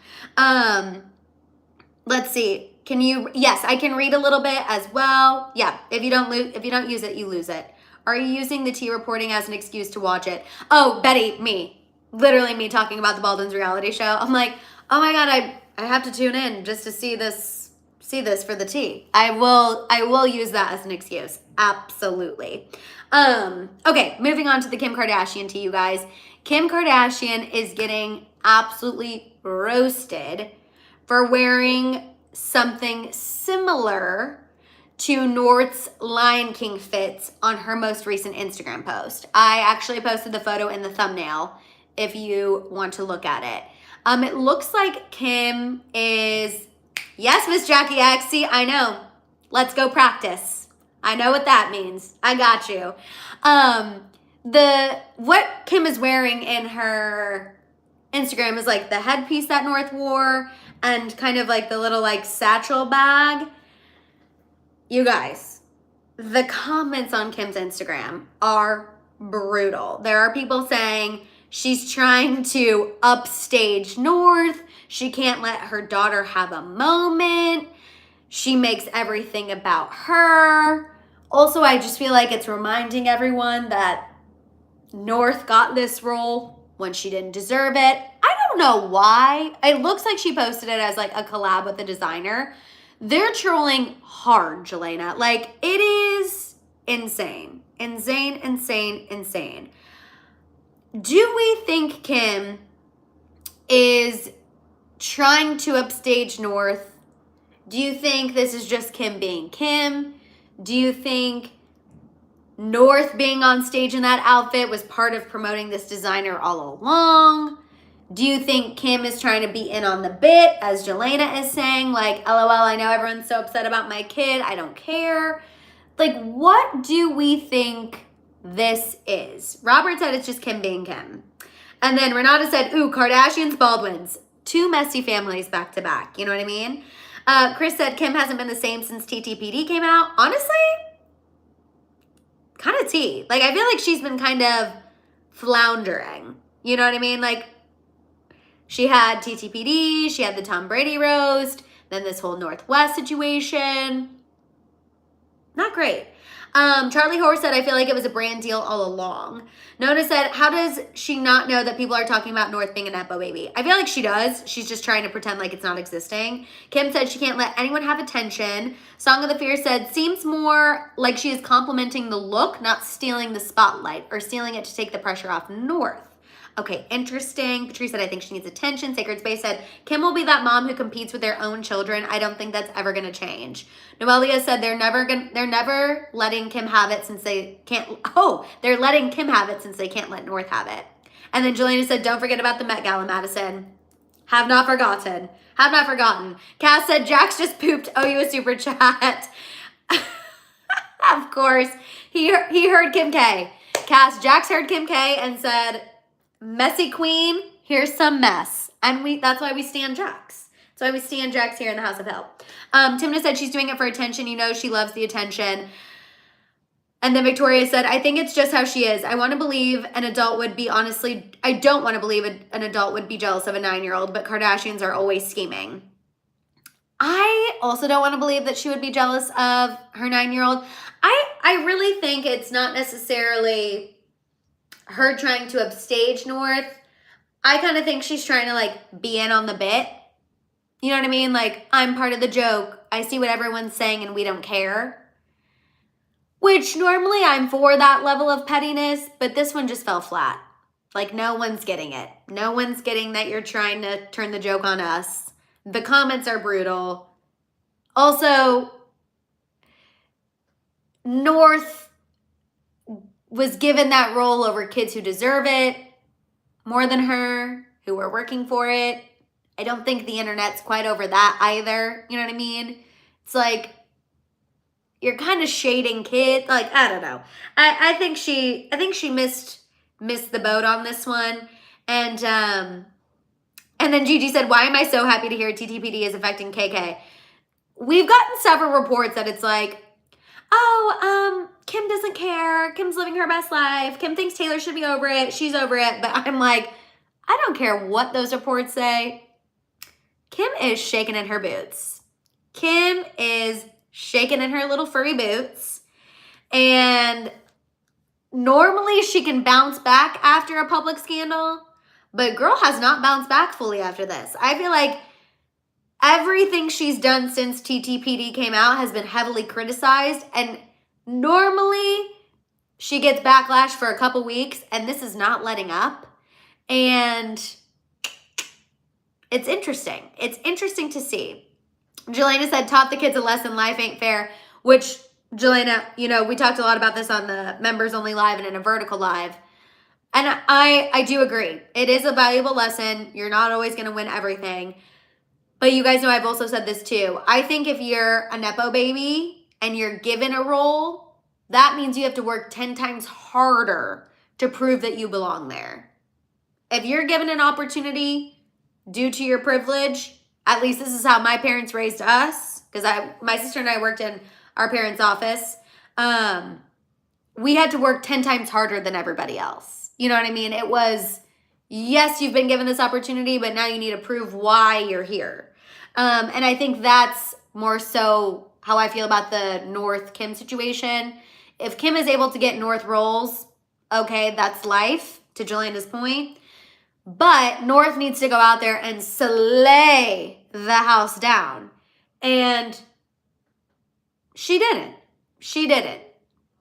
Let's see. Yes, I can read a little bit as well. Yeah, if you don't use it, you lose it. Are you using the tea reporting as an excuse to watch it? Oh, Betty, me. Literally me talking about the Baldwin's reality show. I'm like, oh my God, I have to tune in just to see this for the tea. I will use that as an excuse. Absolutely. Okay, moving on to the Kim Kardashian tea, you guys. Kim Kardashian is getting absolutely roasted for wearing something similar to North's Lion King fits on her most recent Instagram post. I actually posted the photo in the thumbnail if you want to look at it. It looks like Kim is, yes, Miss Jackie X, see, I know. Let's go practice. I know what that means. I got you. What Kim is wearing in her Instagram is like the headpiece that North wore and kind of like the little like satchel bag. You guys, the comments on Kim's Instagram are brutal. There are people saying she's trying to upstage North. She can't let her daughter have a moment. She makes everything about her. Also, I just feel like it's reminding everyone that North got this role when she didn't deserve it. I don't know why. It looks like she posted it as like a collab with a designer. They're trolling hard, Jelena. Like, it is insane. Insane, insane, insane. Do we think Kim is trying to upstage North? Do you think this is just Kim being Kim? Do you think North being on stage in that outfit was part of promoting this designer all along? Do you think Kim is trying to be in on the bit, as Jelena is saying, like, LOL, I know everyone's so upset about my kid, I don't care. Like, what do we think this is? Robert said it's just Kim being Kim. And then Renata said, ooh, Kardashians, Baldwins. Two messy families back to back, you know what I mean? Chris said Kim hasn't been the same since TTPD came out. Honestly, kind of tea. Like, I feel like she's been kind of floundering. You know what I mean? Like, she had TTPD, she had the Tom Brady roast, then this whole Northwest situation. Not great. Charlie Horse said, I feel like it was a brand deal all along. Nona said, how does she not know that people are talking about North being a Nepo baby? I feel like she does. She's just trying to pretend like it's not existing. Kim said she can't let anyone have attention. Song of the Fear said, seems more like she is complimenting the look, not stealing the spotlight or stealing it to take the pressure off North. Okay, interesting. Patrice said, I think she needs attention. Sacred Space said, Kim will be that mom who competes with their own children. I don't think that's ever going to change. Noelia said they're never letting Kim have it since they can't. Oh, they're letting Kim have it since they can't let North have it. And then Jelena said, don't forget about the Met Gala, Madison. Have not forgotten. Have not forgotten. Cass said, Jax just pooped. Oh, you a super chat. Of course. He heard Kim K. Cass, Jax heard Kim K and said, messy queen, here's some mess. And that's why we stand Jax. That's why we stand Jax here in the House of Hell. Timna said she's doing it for attention. You know she loves the attention. And then Victoria said, I think it's just how she is. I want to believe an adult would be I don't want to believe an adult would be jealous of a 9-year-old, but Kardashians are always scheming. I also don't want to believe that she would be jealous of her 9-year-old. I really think it's not necessarily her trying to upstage North. I kind of think she's trying to like be in on the bit. You know what I mean? Like, I'm part of the joke. I see what everyone's saying and we don't care. Which normally I'm for that level of pettiness, but this one just fell flat. Like, no one's getting it. No one's getting that you're trying to turn the joke on us. The comments are brutal. Also, North was given that role over kids who deserve it more than her, who were working for it. I don't think the internet's quite over that either. You know what I mean? It's like, you're kind of shading kids. Like, I don't know. I think she missed the boat on this one. And then Gigi said, why am I so happy to hear TTPD is affecting KK? We've gotten several reports that it's like, oh, Kim doesn't care. Kim's living her best life. Kim thinks Taylor should be over it. She's over it. But I'm like, I don't care what those reports say. Kim is shaking in her boots. Kim is shaking in her little furry boots. And normally she can bounce back after a public scandal. But girl has not bounced back fully after this. I feel like everything she's done since TTPD came out has been heavily criticized. And normally she gets backlash for a couple weeks. And this is not letting up. And it's interesting. It's interesting to see. Jelena said, taught the kids a lesson. Life ain't fair. Which, Jelena, you know, we talked a lot about this on the members only live and in a vertical live. And I do agree. It is a valuable lesson. You're not always going to win everything. But you guys know I've also said this too. I think if you're a Nepo baby and you're given a role, that means you have to work 10 times harder to prove that you belong there. If you're given an opportunity due to your privilege, at least this is how my parents raised us, because my sister and I worked in our parents' office. We had to work 10 times harder than everybody else. You know what I mean? It was, yes, you've been given this opportunity, but now you need to prove why you're here. And I think that's more so how I feel about the North Kim situation. If Kim is able to get North roles, okay, that's life, to Jelena's point. But North needs to go out there and slay the house down. And she didn't. She didn't.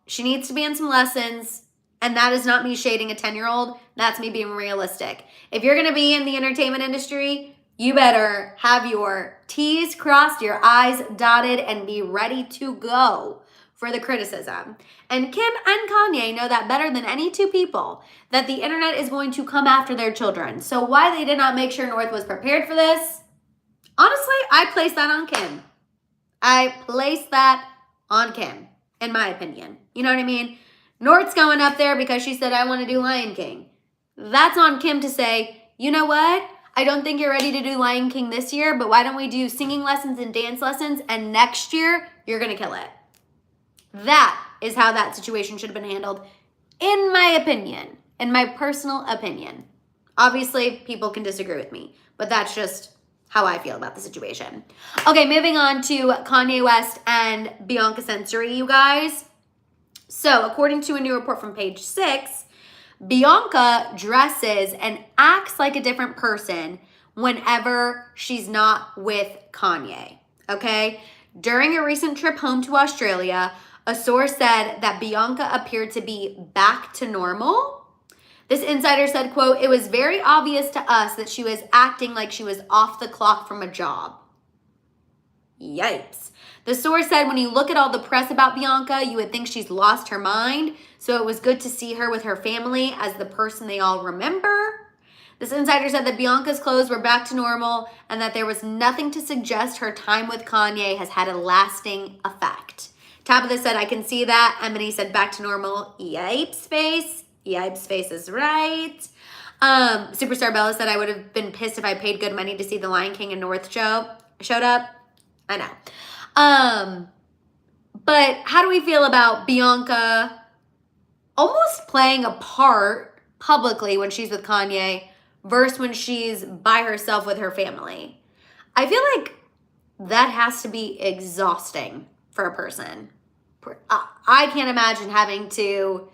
She needs to be in some lessons. And that is not me shading a 10-year-old. That's me being realistic. If you're going to be in the entertainment industry, you better have your T's crossed, your I's dotted, and be ready to go for the criticism. And Kim and Kanye know that better than any two people, that the internet is going to come after their children. So why they did not make sure North was prepared for this, honestly, I place that on Kim. I place that on Kim, in my opinion. You know what I mean? North's going up there because she said, I want to do Lion King. That's on Kim to say, you know what? I don't think you're ready to do Lion King this year, but why don't we do singing lessons and dance lessons, and next year, you're going to kill it. That is how that situation should have been handled, in my opinion, in my personal opinion. Obviously, people can disagree with me, but that's just how I feel about the situation. Okay, moving on to Kanye West and Bianca Sensory, you guys. So, according to a new report from Page 6, Bianca dresses and acts like a different person whenever she's not with Kanye, okay? During a recent trip home to Australia, a source said that Bianca appeared to be back to normal. This insider said, quote, "It was very obvious to us that she was acting like she was off the clock from a job." Yikes. The source said, "When you look at all the press about Bianca, you would think she's lost her mind. So it was good to see her with her family as the person they all remember." This insider said that Bianca's clothes were back to normal and that there was nothing to suggest her time with Kanye has had a lasting effect. Tabitha said, "I can see that." Emily said, "Back to normal." Yipes face. Yipes face is right. Superstar Bella said, "I would have been pissed if I paid good money to see the Lion King and North showed up." I know. But how do we feel about Bianca almost playing a part publicly when she's with Kanye versus when she's by herself with her family? I feel like that has to be exhausting for a person. I can't imagine having to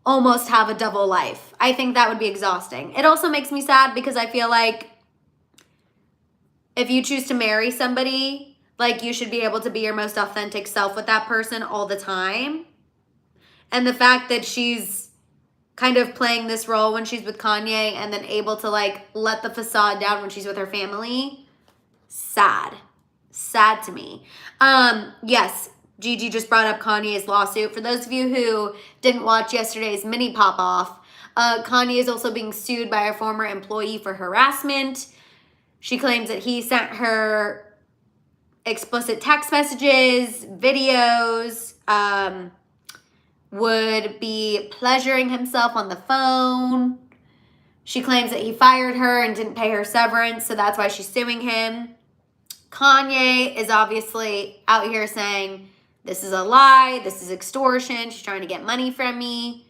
almost have a double life. I think that would be exhausting. It also makes me sad because I feel like if you choose to marry somebody, like, you should be able to be your most authentic self with that person all the time. And the fact that she's kind of playing this role when she's with Kanye and then able to, like, let the facade down when she's with her family, sad. Sad to me. Yes, Gigi just brought up Kanye's lawsuit. For those of you who didn't watch yesterday's mini pop-off, Kanye is also being sued by a former employee for harassment. She claims that he sent her explicit text messages, videos, would be pleasuring himself on the phone. She claims that he fired her and didn't pay her severance, so that's why she's suing him. Kanye is obviously out here saying, "This is a lie, this is extortion, she's trying to get money from me."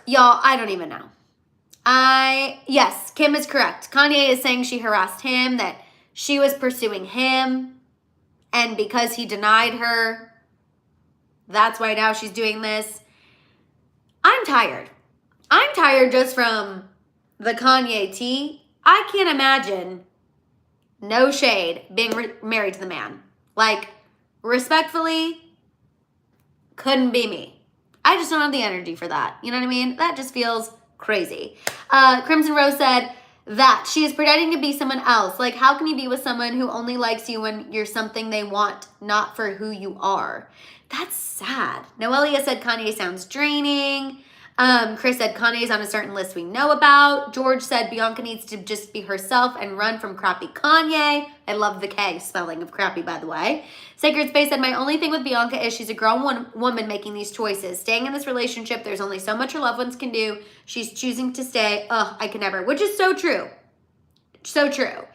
Y'all, I don't even know. Yes, Kim is correct. Kanye is saying she harassed him, that she was pursuing him, and because he denied her, that's why now she's doing this. I'm tired. I'm tired just from the Kanye tea. I can't imagine, no shade, being married to the man. Like, respectfully, couldn't be me. I just don't have the energy for that. You know what I mean? That just feels crazy. Crimson Rose said that she is pretending to be someone else. Like, how can you be with someone who only likes you when you're something they want, not for who you are? That's sad. Noelia said Kanye sounds draining. Chris said Kanye's on a certain list we know about. George said Bianca needs to just be herself and run from crappy Kanye. I love the K spelling of crappy, by the way. Sacred Space said, "My only thing with Bianca is she's a grown woman making these choices. Staying in this relationship, there's only so much her loved ones can do. She's choosing to stay. Ugh, I could never." Which is so true. So true.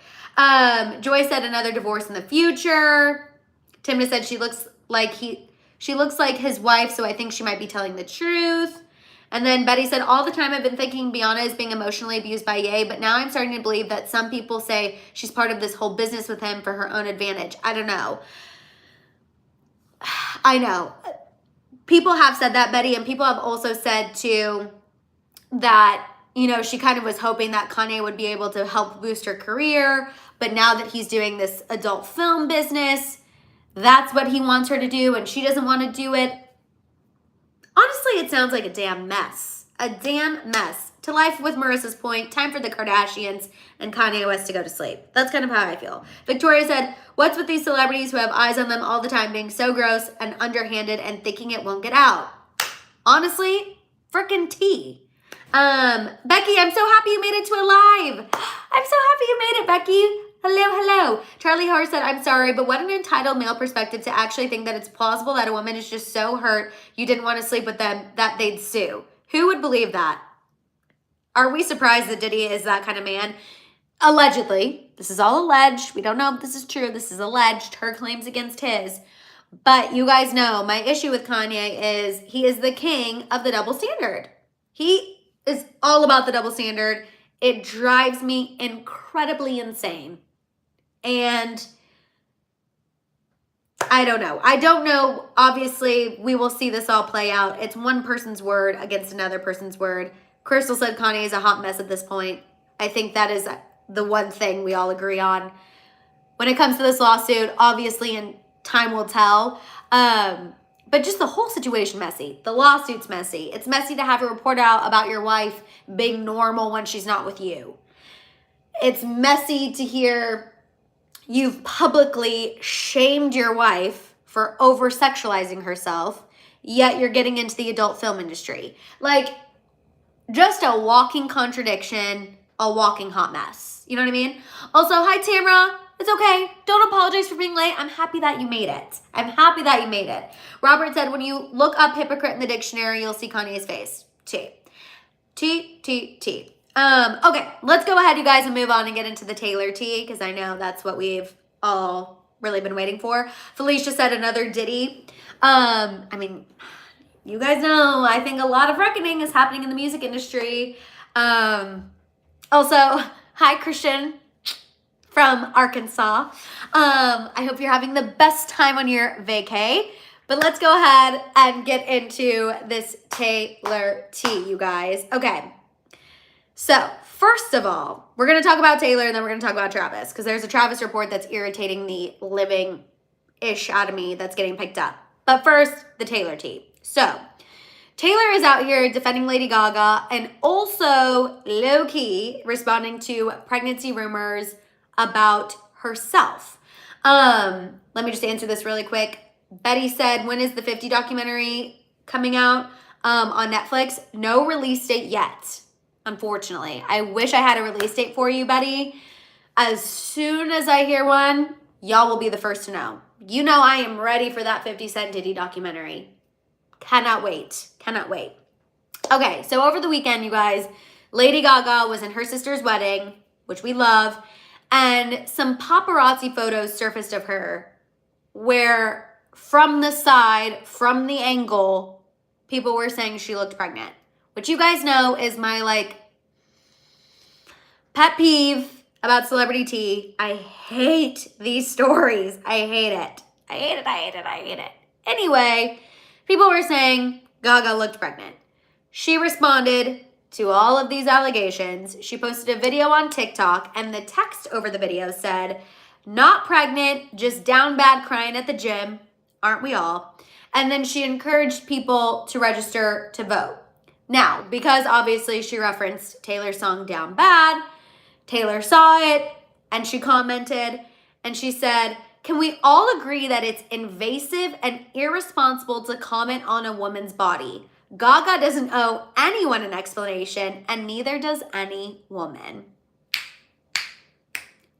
Joy said another divorce in the future. Timna said she looks like his wife, so I think she might be telling the truth. And then Betty said, "All the time I've been thinking Bianca is being emotionally abused by Ye, but now I'm starting to believe that some people say she's part of this whole business with him for her own advantage." I don't know. I know. People have said that, Betty, and people have also said, too, that, you know, she kind of was hoping that Kanye would be able to help boost her career, but now that he's doing this adult film business, that's what he wants her to do, and she doesn't want to do it. Honestly, it sounds like a damn mess. A damn mess. To life with Marissa's point, time for the Kardashians and Kanye West to go to sleep. That's kind of how I feel. Victoria said, "What's with these celebrities who have eyes on them all the time being so gross and underhanded and thinking it won't get out?" Honestly, frickin' tea. Becky, I'm so happy you made it to a live. I'm so happy you made it, Becky. Hello, hello. Charlie Horr said, "I'm sorry, but what an entitled male perspective to actually think that it's plausible that a woman is just so hurt you didn't want to sleep with them that they'd sue." Who would believe that? Are we surprised that Diddy is that kind of man? Allegedly. This is all alleged. We don't know if this is true. This is alleged. Her claims against his. But you guys know my issue with Kanye is he is the king of the double standard. He is all about the double standard. It drives me incredibly insane. And I don't know. I don't know. Obviously, we will see this all play out. It's one person's word against another person's word. Crystal said Kanye is a hot mess at this point. I think that is the one thing we all agree on. When it comes to this lawsuit, obviously, and time will tell. but just the whole situation messy. The lawsuit's messy. It's messy to have a report out about your wife being normal when she's not with you. It's messy to hear you've publicly shamed your wife for over-sexualizing herself, yet you're getting into the adult film industry. Like, just a walking contradiction, a walking hot mess. You know what I mean? Also, hi, Tamra. It's okay. Don't apologize for being late. I'm happy that you made it. I'm happy that you made it. Robert said, when you look up hypocrite in the dictionary, you'll see Kanye's face. T. Okay, let's go ahead, you guys, and move on and get into the Taylor tea, because I know that's what we've all really been waiting for. Felicia said another Diddy. I mean, you guys know, I think a lot of reckoning is happening in the music industry. Also, hi, Christian from Arkansas. I hope you're having the best time on your vacay. But let's go ahead and get into this Taylor tea, you guys. Okay. So, first of all, we're going to talk about Taylor and then we're going to talk about Travis, because there's a Travis report that's irritating the living-ish out of me that's getting picked up. But first, the Taylor tea. So, Taylor is out here defending Lady Gaga and also low-key responding to pregnancy rumors about herself. Let me just answer this really quick. Betty said, when is the 50 documentary coming out on Netflix? No release date yet. Unfortunately, I wish I had a release date for you, Betty. As soon as I hear one, y'all will be the first to know. You know I am ready for that 50 Cent Diddy documentary. Cannot wait. Cannot wait. Okay, so over the weekend, you guys, Lady Gaga was in her sister's wedding, which we love, and some paparazzi photos surfaced of her where from the side, from the angle, people were saying she looked pregnant. Which you guys know is my, like, pet peeve about celebrity tea. I hate these stories. I hate it. I hate it, I hate it, I hate it. Anyway, people were saying Gaga looked pregnant. She responded to all of these allegations. She posted a video on TikTok, and the text over the video said, not pregnant, just down bad crying at the gym. Aren't we all? And then she encouraged people to register to vote. Now, because obviously she referenced Taylor's song Down Bad, Taylor saw it and she commented and she said, can we all agree that it's invasive and irresponsible to comment on a woman's body? Gaga doesn't owe anyone an explanation and neither does any woman.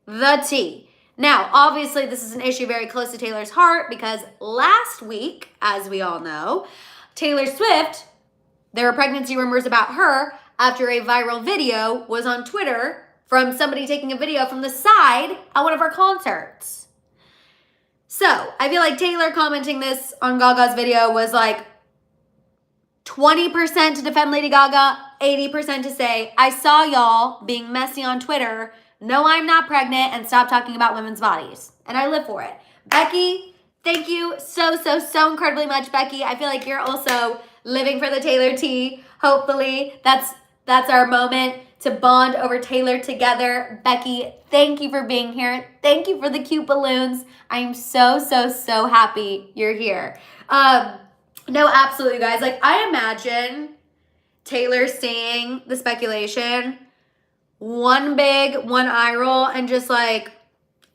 The tea. Now, obviously this is an issue very close to Taylor's heart because last week, as we all know, Taylor Swift, there were pregnancy rumors about her after a viral video was on Twitter from somebody taking a video from the side at one of her concerts. So, I feel like Taylor commenting this on Gaga's video was like 20% to defend Lady Gaga, 80% to say, I saw y'all being messy on Twitter. No, I'm not pregnant and stop talking about women's bodies. And I live for it. Becky, thank you so incredibly much, Becky. I feel like you're also living for the Taylor tea. Hopefully that's our moment to bond over Taylor together. Becky, thank you for being here. Thank you for the cute balloons. I am so happy you're here. No, absolutely, guys. Like, I imagine Taylor seeing the speculation, one eye roll, and just like,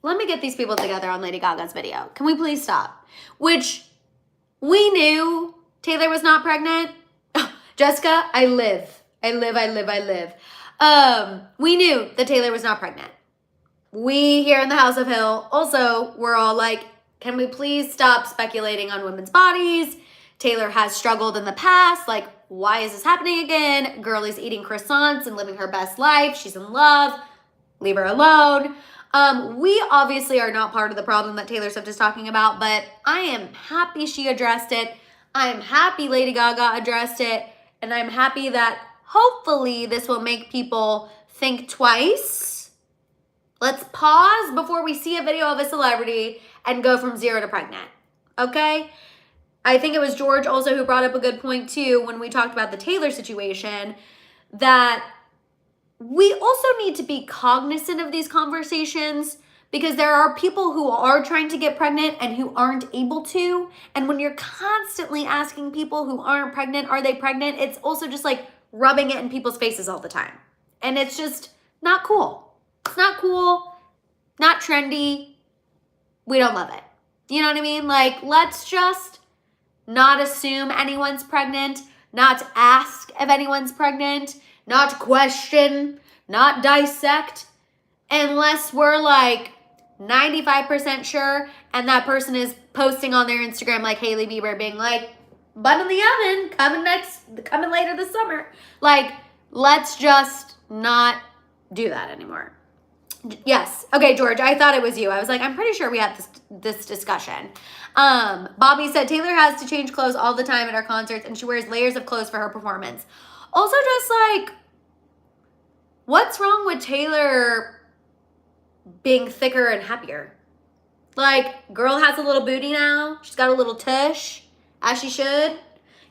let me get these people together on Lady Gaga's video. Can we please stop? Which we knew Taylor was not pregnant. Jessica, I live. We knew that Taylor was not pregnant. We here in the House of Hill also were all like, can we please stop speculating on women's bodies? Taylor has struggled in the past. Like, why is this happening again? Girlie's eating croissants and living her best life. She's in love. Leave her alone. We obviously are not part of the problem that Taylor Swift is talking about, but I am happy she addressed it. I am happy Lady Gaga addressed it. And I'm happy that hopefully this will make people think twice. Let's pause before we see a video of a celebrity and go from 0 to pregnant. Okay? I think it was George also who brought up a good point too when we talked about the Taylor situation, that we also need to be cognizant of these conversations Because there are people who are trying to get pregnant and who aren't able to. And when you're constantly asking people who aren't pregnant, are they pregnant? It's also just like rubbing it in people's faces all the time. And it's just not cool. It's not cool, not trendy. We don't love it. You know what I mean? Like, let's just not assume anyone's pregnant, not ask if anyone's pregnant, not question, not dissect, unless we're like 95% sure and that person is posting on their Instagram like Hailey Bieber being like, bun in the oven, coming later this summer. Like, let's just not do that anymore. Yes. Okay, George, I thought it was you. I was like, I'm pretty sure we had this discussion. Bobby said Taylor has to change clothes all the time at our concerts and she wears layers of clothes for her performance. Also, just like, what's wrong with Taylor being thicker and happier? Like, girl has a little booty now. She's got a little tush, as she should.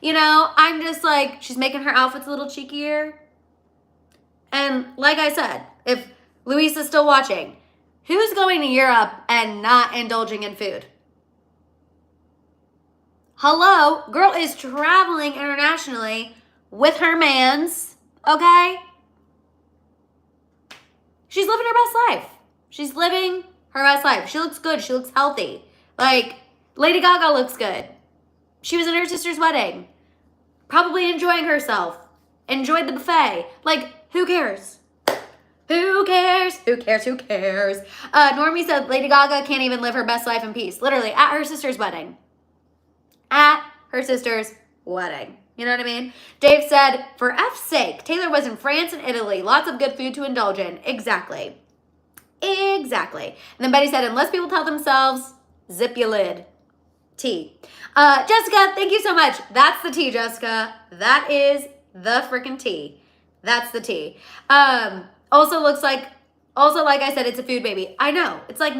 You know, I'm just like, she's making her outfits a little cheekier. And like I said, if Luisa's still watching, who's going to Europe and not indulging in food? Hello, girl is traveling internationally with her mans, okay? She's living her best life. She's living her best life. She looks good. She looks healthy. Like, Lady Gaga looks good. She was in her sister's wedding. Probably enjoying herself. Enjoyed the buffet. Like, who cares? Who cares? Who cares? Who cares? Normie said Lady Gaga can't even live her best life in peace. Literally, at her sister's wedding. At her sister's wedding. You know what I mean? Dave said, for F's sake, Taylor was in France and Italy. Lots of good food to indulge in. Exactly. Exactly. And then Betty said, unless people tell themselves, zip your lid. Tea. Jessica, thank you so much. That's the tea, Jessica. That is the freaking tea. That's the tea. Also looks like, like I said, it's a food baby. I know. It's like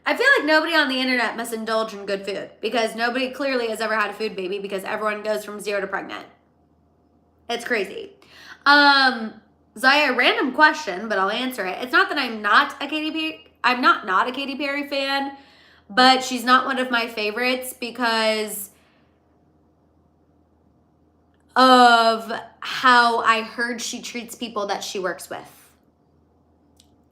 I feel like nobody on the internet must indulge in good food because nobody clearly has ever had a food baby because everyone goes from 0 to pregnant. It's crazy. Zaya, random question, but I'll answer it. It's not that I'm not a not a Katy Perry fan, but she's not one of my favorites because of how I heard she treats people that she works with.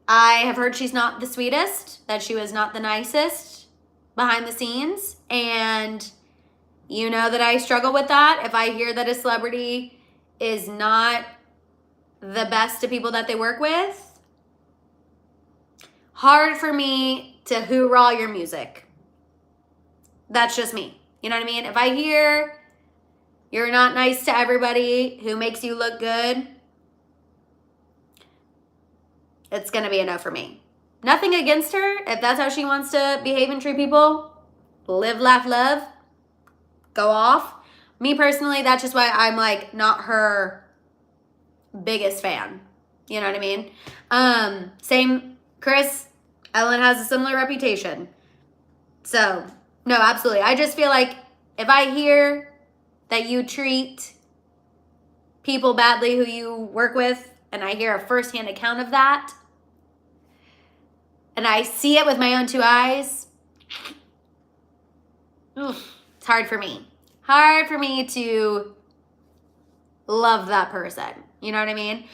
I have heard she's not the sweetest, that she was not the nicest behind the scenes, and you know that I struggle with that. If I hear that a celebrity is not the best to people that they work with, hard for me to hoorah your music. That's just me. You know what I mean? If I hear you're not nice to everybody who makes you look good, it's going to be a no for me. Nothing against her. If that's how she wants to behave and treat people, live, laugh, love, go off. Me personally, that's just why I'm like not her biggest fan. You know what I mean? Same Chris. Ellen has a similar reputation. So, no, absolutely. I just feel like if I hear that you treat people badly who you work with, and I hear a firsthand account of that, and I see it with my own 2 eyes, it's hard for me. Hard for me to love that person. You know what I mean?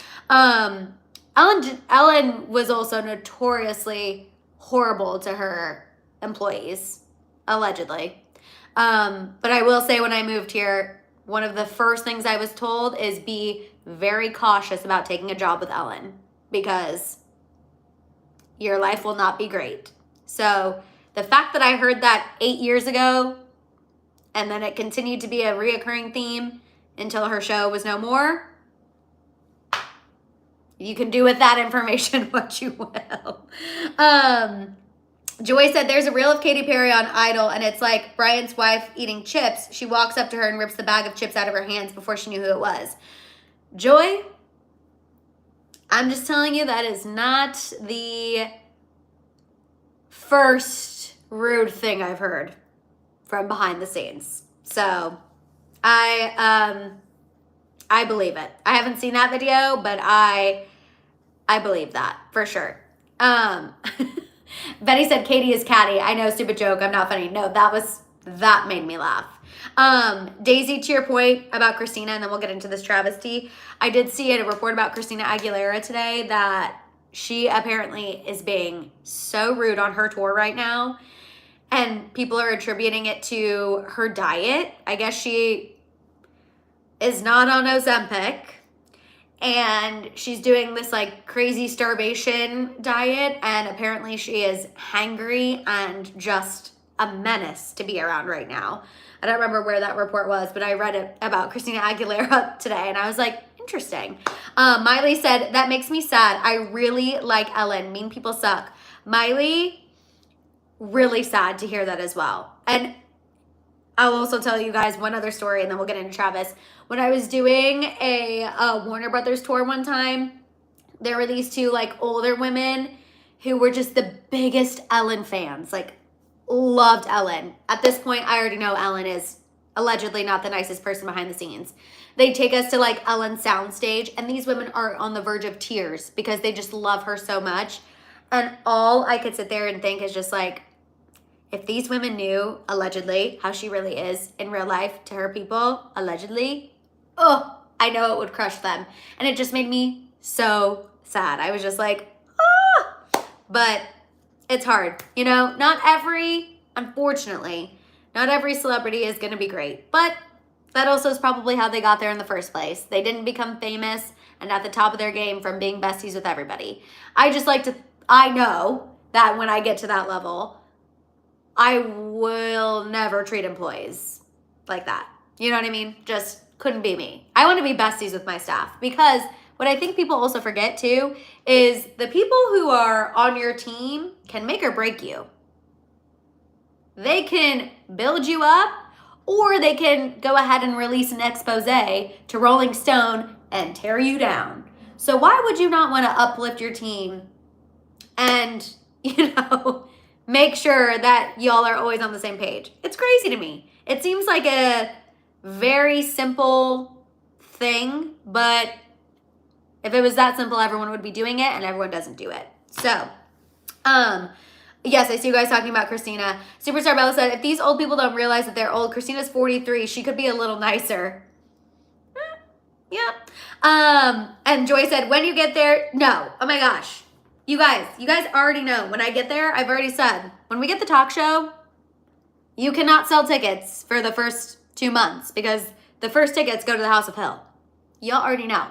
Ellen was also notoriously horrible to her employees, allegedly. But I will say when I moved here, one of the first things I was told is be very cautious about taking a job with Ellen because your life will not be great. So the fact that I heard that 8 years ago and then it continued to be a reoccurring theme until her show was no more, you can do with that information what you will. Joy said there's a reel of Katy Perry on Idol and it's like Brian's wife eating chips. She walks up to her and rips the bag of chips out of her hands before she knew who it was. Joy, I'm just telling you that is not the first rude thing I've heard from behind the scenes. So I believe it. I haven't seen that video, but I believe that for sure. Betty said Katie is catty. I know, stupid joke. I'm not funny. No, that made me laugh. Daisy, to your point about Christina, and then we'll get into this travesty. I did see a report about Christina Aguilera today that she apparently is being so rude on her tour right now. And people are attributing it to her diet. I guess she is not on Ozempic. And she's doing this like crazy starvation diet. And apparently she is hangry and just a menace to be around right now. I don't remember where that report was, but I read it about Christina Aguilera today. And I was like, interesting. Miley said, that makes me sad. I really like Ellen. Mean people suck. Miley, really sad to hear that as well. And I'll also tell you guys one other story and then we'll get into Travis. When I was doing a Warner Brothers tour one time, there were these two like older women who were just the biggest Ellen fans, like loved Ellen. At this point, I already know Ellen is allegedly not the nicest person behind the scenes. They take us to like Ellen's soundstage and these women are on the verge of tears because they just love her so much. And all I could sit there and think is just like, if these women knew, allegedly, how she really is in real life to her people, allegedly, I know it would crush them. And it just made me so sad. I was just like, but it's hard. You know, unfortunately, not every celebrity is going to be great. But that also is probably how they got there in the first place. They didn't become famous and at the top of their game from being besties with everybody. I know that when I get to that level, I will never treat employees like that. You know what I mean? Just couldn't be me. I want to be besties with my staff because what I think people also forget too is the people who are on your team can make or break you. They can build you up or they can go ahead and release an expose to Rolling Stone and tear you down. So why would you not want to uplift your team and, make sure that y'all are always on the same page? It's crazy to me. It seems like a very simple thing, but if it was that simple, everyone would be doing it, and everyone doesn't do it. So, yes, I see you guys talking about Christina. Superstar Bella said, if these old people don't realize that they're old, Christina's 43. She could be a little nicer. Yeah. And Joy said, when you get there, no. Oh my gosh. You guys already know. When I get there, I've already said, when we get the talk show, you cannot sell tickets for the first 2 months because the first tickets go to the House of Hill. Y'all already know.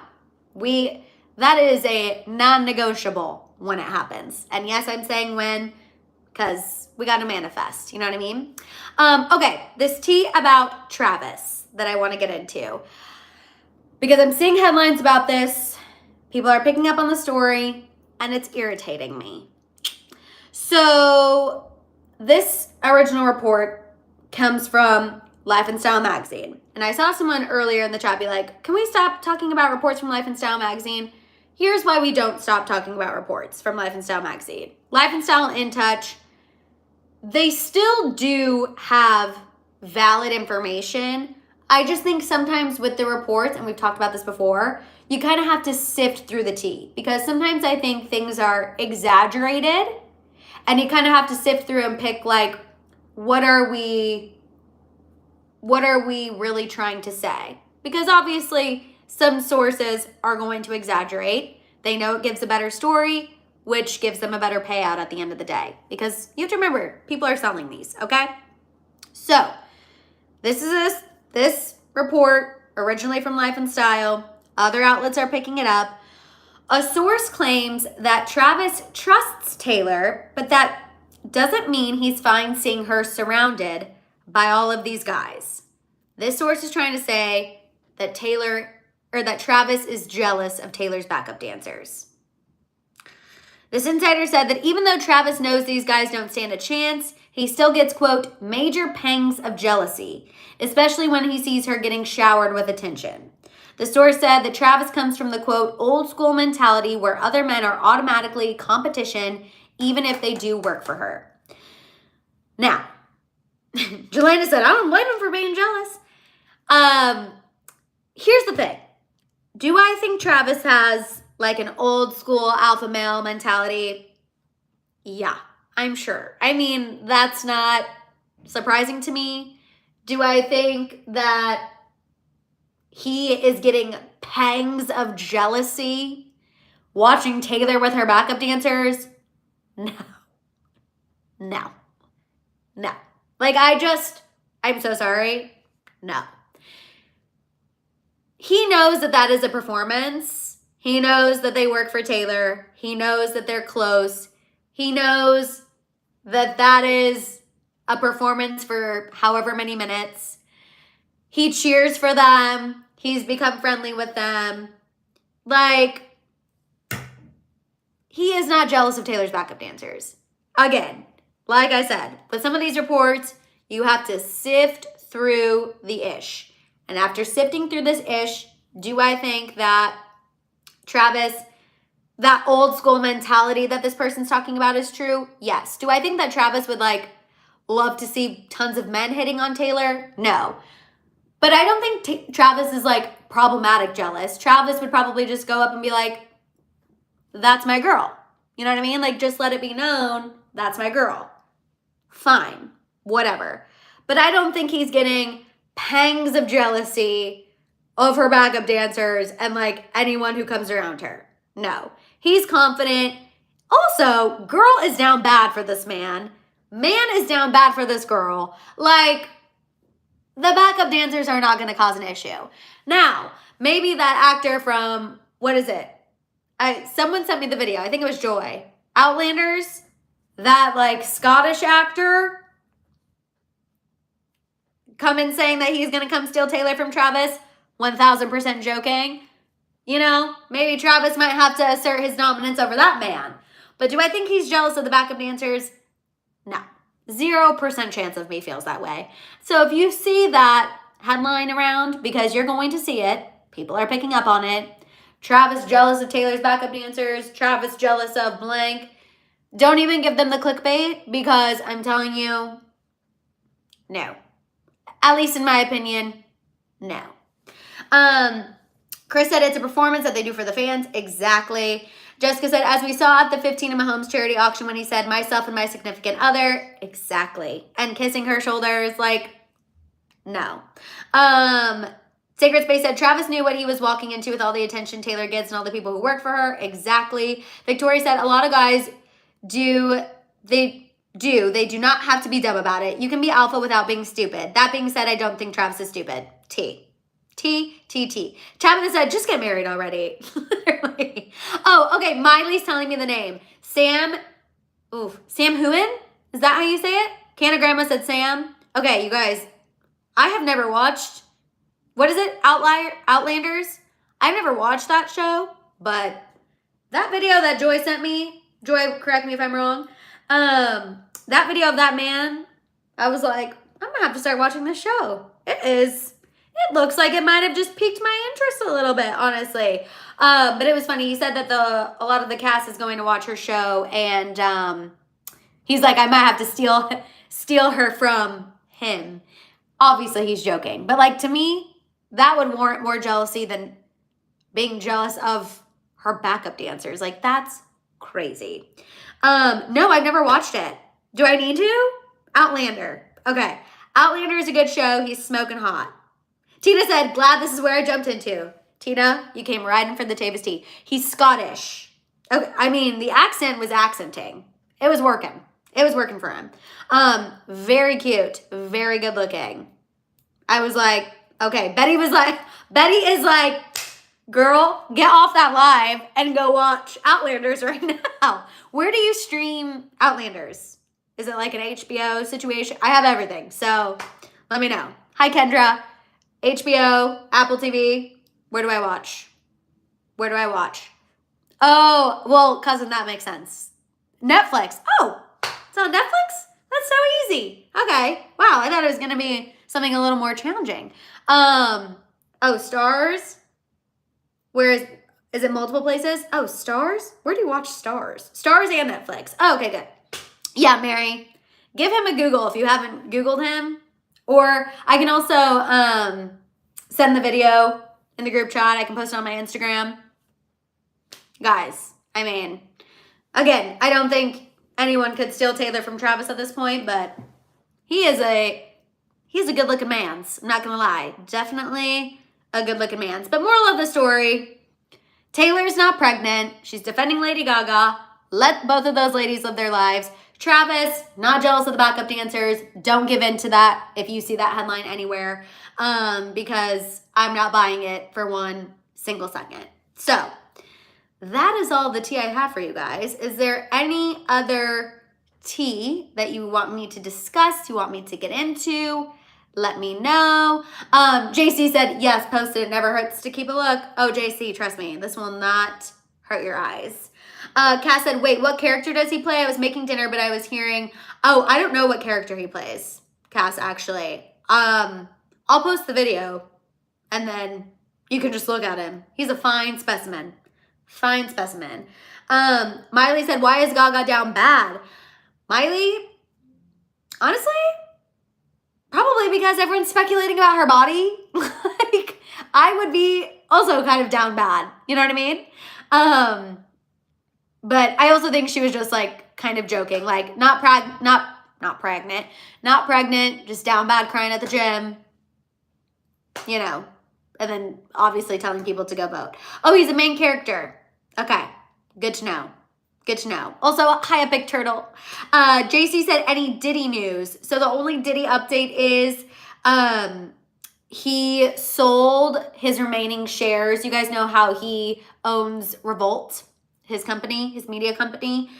That is a non-negotiable when it happens. And yes, I'm saying when because we got to manifest. You know what I mean? Okay, this tea about Travis that I want to get into. Because I'm seeing headlines about this. People are picking up on the story. And it's irritating me. So this original report comes from Life and Style magazine. And I saw someone earlier in the chat be like, can we stop talking about reports from Life and Style magazine? Here's why we don't stop talking about reports from Life and Style magazine. Life and Style In Touch, they still do have valid information. I just think sometimes with the reports, and we've talked about this before, you kind of have to sift through the tea because sometimes I think things are exaggerated and you kind of have to sift through and pick like, what are we really trying to say? Because obviously some sources are going to exaggerate. They know it gives a better story, which gives them a better payout at the end of the day. Because you have to remember, people are selling these, okay? So this is this report originally from Life and Style. Other outlets are picking it up. A source claims that Travis trusts Taylor, but that doesn't mean he's fine seeing her surrounded by all of these guys. This source is trying to say that Travis is jealous of Taylor's backup dancers. This insider said that even though Travis knows these guys don't stand a chance, he still gets, quote, major pangs of jealousy, especially when he sees her getting showered with attention. The source said that Travis comes from the, quote, old school mentality where other men are automatically competition, even if they do work for her. Now, Jelena said, I don't blame him for being jealous. Here's the thing. Do I think Travis has like an old school alpha male mentality? Yeah, I'm sure. I mean, that's not surprising to me. Do I think that he is getting pangs of jealousy watching Taylor with her backup dancers? No. No. No. Like, I'm so sorry. No. He knows that that is a performance. He knows that they work for Taylor. He knows that they're close. He knows that that is a performance for however many minutes. He cheers for them. He's become friendly with them. Like, he is not jealous of Taylor's backup dancers. Again, like I said, with some of these reports, you have to sift through the ish. And after sifting through this ish, do I think that Travis, that old school mentality that this person's talking about is true? Yes. Do I think that Travis would love to see tons of men hitting on Taylor? No. But I don't think Travis is problematic jealous. Travis would probably just go up and be like, that's my girl. You know what I mean? Just let it be known, that's my girl. Fine. Whatever. But I don't think he's getting pangs of jealousy of her backup dancers and anyone who comes around her. No. He's confident. Also, girl is down bad for this man. Man is down bad for this girl. The backup dancers are not going to cause an issue. Now, maybe that actor from, what is it? Someone sent me the video. I think it was Joy. Outlanders. That Scottish actor come in saying that he's going to come steal Taylor from Travis. 1000% joking. You know, maybe Travis might have to assert his dominance over that man. But do I think he's jealous of the backup dancers? No. 0% chance of me feels that way. So if you see that headline around, because you're going to see it, people are picking up on it. Travis jealous of Taylor's backup dancers. Travis jealous of blank. Don't even give them the clickbait, because I'm telling you, no. At least in my opinion, no. Chris said it's a performance that they do for the fans. Exactly. Jessica said, as we saw at the 15 of Mahomes charity auction when he said, myself and my significant other. Exactly. And kissing her shoulders, no. Sacred Space said, Travis knew what he was walking into with all the attention Taylor gets and all the people who work for her. Exactly. Victoria said, a lot of guys they do not have to be dumb about it. You can be alpha without being stupid. That being said, I don't think Travis is stupid. T. Tabitha said, just get married already. Literally. Oh, okay. Miley's telling me the name. Sam Hooen? Is that how you say it? Canna said Sam. Okay, you guys, I have never watched, what is it? Outlanders? I've never watched that show, but that video that Joy sent me, Joy, correct me if I'm wrong, that video of that man, I was like, I'm going to have to start watching this show. It looks like it might have just piqued my interest a little bit, honestly. But it was funny. He said that a lot of the cast is going to watch her show, and he's like, I might have to steal her from him. Obviously, he's joking. But to me, that would warrant more jealousy than being jealous of her backup dancers. That's crazy. No, I've never watched it. Do I need to? Outlander. Okay. Outlander is a good show. He's smoking hot. Tina said, glad this is where I jumped into. Tina, you came right in for the Tavis tea. He's Scottish. Okay, I mean, the accent was accenting. It was working. It was working for him. Very cute. Very good looking. I was like, okay. Betty is like, girl, get off that live and go watch Outlanders right now. Where do you stream Outlanders? Is it an HBO situation? I have everything, so let me know. Hi, Kendra. HBO, Apple TV. Where do I watch? Oh, well, cousin, that makes sense. Netflix. Oh, it's on Netflix? That's so easy. Okay. Wow, I thought it was going to be something a little more challenging. Oh, Stars. Where is it multiple places? Oh, Stars? Where do you watch Stars? Stars and Netflix. Oh, okay, good. Yeah, Mary. Give him a Google if you haven't Googled him. Or I can also send the video in the group chat. I can post it on my Instagram. Guys, I mean, again, I don't think anyone could steal Taylor from Travis at this point, but he's a good looking man's. I'm not gonna lie. Definitely a good looking man's. But moral of the story, Taylor's not pregnant. She's defending Lady Gaga. Let both of those ladies live their lives. Travis, not jealous of the backup dancers. Don't give in to that if you see that headline anywhere, because I'm not buying it for one single second. So that is all the tea I have for you guys. Is there any other tea that you want me to discuss, you want me to get into? Let me know. JC said, yes, post it. It never hurts to keep a look. Oh, JC, trust me, this will not hurt your eyes. Cass said, wait, what character does he play? I was making dinner, but I was hearing, oh, I don't know what character he plays, Cass, actually. I'll post the video, and then you can just look at him. He's a fine specimen. Fine specimen. Miley said, why is Gaga down bad? Miley, honestly, probably because everyone's speculating about her body. Like, I would be also kind of down bad. You know what I mean? But I also think she was just like kind of joking, like not pregnant, just down bad, crying at the gym, you know, and then obviously telling people to go vote. Oh, he's a main character. Okay, good to know. Good to know. Also, hi, Epic Turtle. JC said, any Diddy news? So the only Diddy update is he sold his remaining shares. You guys know how he owns Revolt, his company, his media company.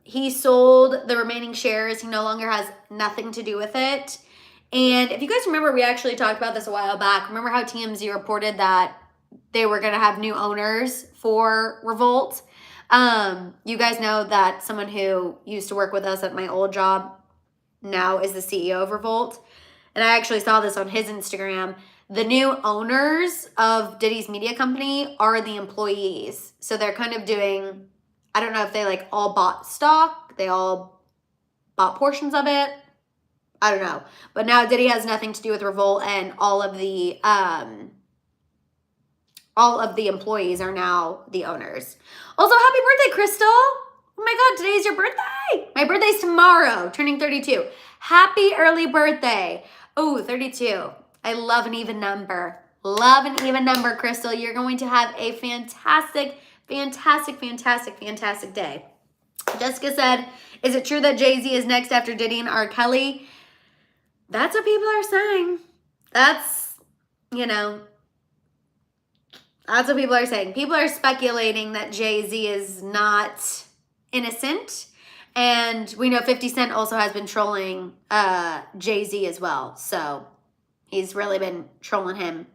He sold the remaining shares. He no longer has nothing to do with it. And if you guys remember, we actually talked about this a while back. Remember how TMZ reported that they were going to have new owners for Revolt? You guys know that someone who used to work with us at my old job now is the CEO of Revolt. And I actually saw this on his Instagram. The new owners of Diddy's media company are the employees. So they're kind of doing, I don't know if they like all bought stock. They all bought portions of it. I don't know. But now Diddy has nothing to do with Revolt, and all of the employees are now the owners. Also, happy birthday, Crystal. Oh my God, today's your birthday. My birthday's tomorrow, turning 32. Happy early birthday. Oh, 32. I love an even number. Love an even number, Crystal. You're going to have a fantastic, fantastic, fantastic, fantastic day. Jessica said, is it true that Jay-Z is next after Diddy and R. Kelly? That's what people are saying. That's, you know, that's what people are saying. People are speculating that Jay-Z is not innocent. And we know 50 Cent also has been trolling Jay-Z as well. So he's really been trolling him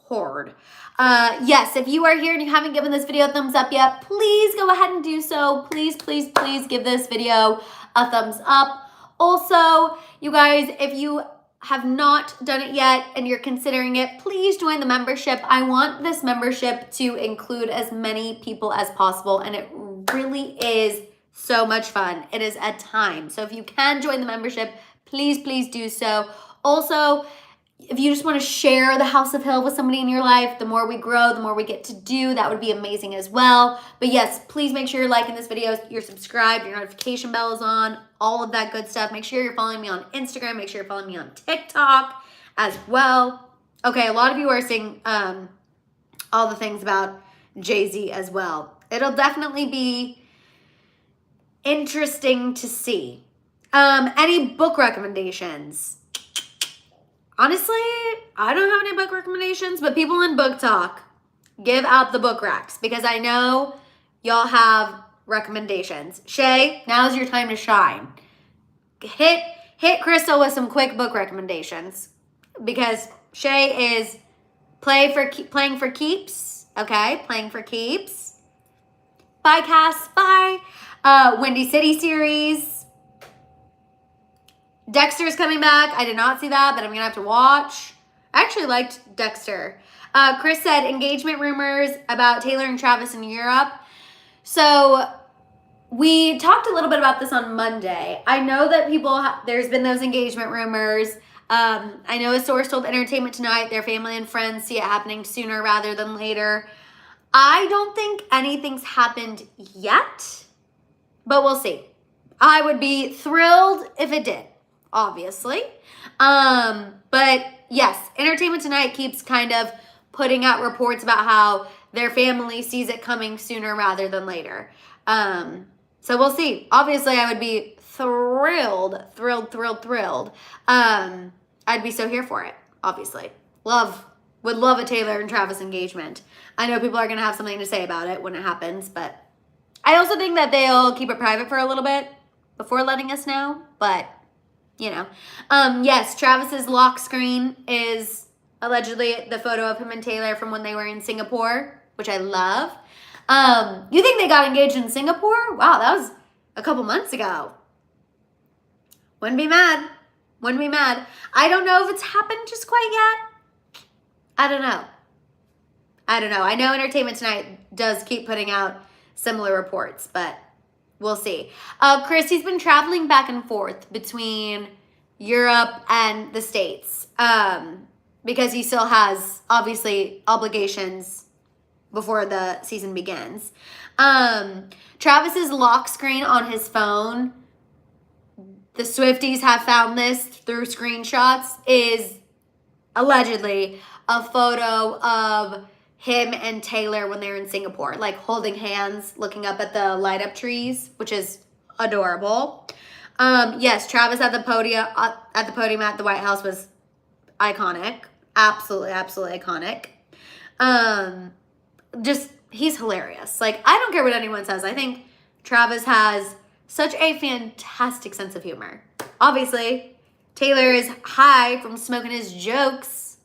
hard. Yes, if you are here and you haven't given this video a thumbs up yet, please go ahead and do so. Please, please, please give this video a thumbs up. Also, you guys, if you have not done it yet and you're considering it, please join the membership. I want this membership to include as many people as possible, and it really is so much fun. It is a time. So if you can join the membership, please, please do so. Also, if you just want to share the House of Hill with somebody in your life, the more we grow, the more we get to do. That would be amazing as well. But yes, please make sure you're liking this video, you're subscribed, your notification bell is on, all of that good stuff. Make sure you're following me on Instagram. Make sure you're following me on TikTok as well. Okay, a lot of you are saying all the things about Jay-Z as well. It'll definitely be interesting to see. Any book recommendations? Honestly, I don't have any book recommendations, but people in Book Talk, give out the book recs because I know y'all have recommendations. Shay, now's your time to shine. Hit Crystal with some quick book recommendations because Shay is playing for keeps. Okay, playing for keeps. Bye, Cass. Bye. Windy City series. Dexter's coming back. I did not see that, but I'm going to have to watch. I actually liked Dexter. Chris said engagement rumors about Taylor and Travis in Europe. So we talked a little bit about this on Monday. I know that there's been those engagement rumors. I know a source told Entertainment Tonight their family and friends see it happening sooner rather than later. I don't think anything's happened yet, but we'll see. I would be thrilled if it did, obviously. But yes, Entertainment Tonight keeps kind of putting out reports about how their family sees it coming sooner rather than later. So we'll see. Obviously, I would be thrilled. I'd be so here for it, obviously. Would love a Taylor and Travis engagement. I know people are going to have something to say about it when it happens, but I also think that they'll keep it private for a little bit before letting us know, but, you know. Yes, Travis's lock screen is allegedly the photo of him and Taylor from when they were in Singapore, which I love. You think they got engaged in Singapore? Wow, that was a couple months ago. Wouldn't be mad. I don't know if it's happened just quite yet. I don't know. I know Entertainment Tonight does keep putting out similar reports, but we'll see. Chris, he's been traveling back and forth between Europe and the States because he still has, obviously, obligations before the season begins. Travis's lock screen on his phone, the Swifties have found this through screenshots, is allegedly a photo of him and Taylor when they were in Singapore, like holding hands, looking up at the light up trees, which is adorable. Yes, Travis at the podium at the White House was iconic. Absolutely iconic. Just, he's hilarious. Like, I don't care what anyone says. I think Travis has such a fantastic sense of humor. Obviously, Taylor is high from smoking his jokes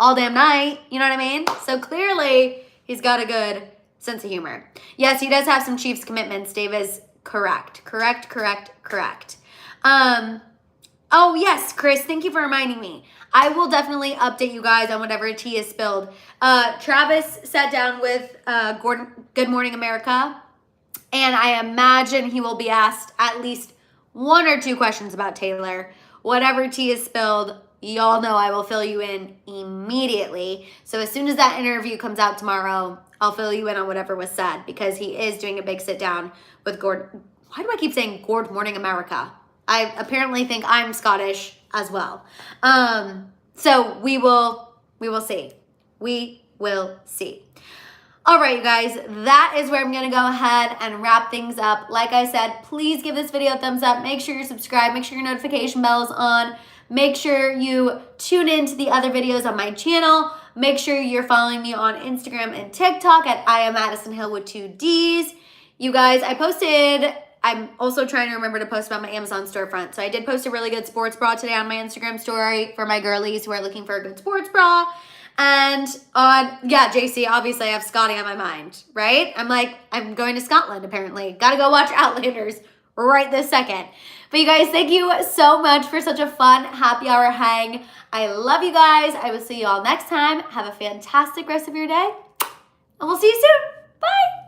all damn night. You know what I mean? So clearly, he's got a good sense of humor. Yes, he does have some Chiefs commitments. Dave is correct. Oh, yes, Chris, thank you for reminding me. I will definitely update you guys on whatever tea is spilled. Travis sat down with Good Morning America, and I imagine he will be asked at least 1 or 2 questions about Taylor. Whatever tea is spilled, y'all know I will fill you in immediately. So as soon as that interview comes out tomorrow, I'll fill you in on whatever was said, because he is doing a big sit down with Gord. Why do I keep saying Good Morning America? I apparently think I'm Scottish as well. So we will see. We will see. All right, you guys, that is where I'm going to go ahead and wrap things up. Like I said, please give this video a thumbs up. Make sure you're subscribed. Make sure your notification bell is on. Make sure you tune in to the other videos on my channel. Make sure you're following me on Instagram and TikTok at I am Madison Hill with 2 Ds. You guys, I'm also trying to remember to post about my Amazon storefront. So I did post a really good sports bra today on my Instagram story for my girlies who are looking for a good sports bra. And JC, obviously I have Scotty on my mind, right? I'm going to Scotland apparently. Gotta go watch Outlanders right this second. But you guys, thank you so much for such a fun happy hour hang. I love you guys. I will see you all next time. Have a fantastic rest of your day. And we'll see you soon. Bye.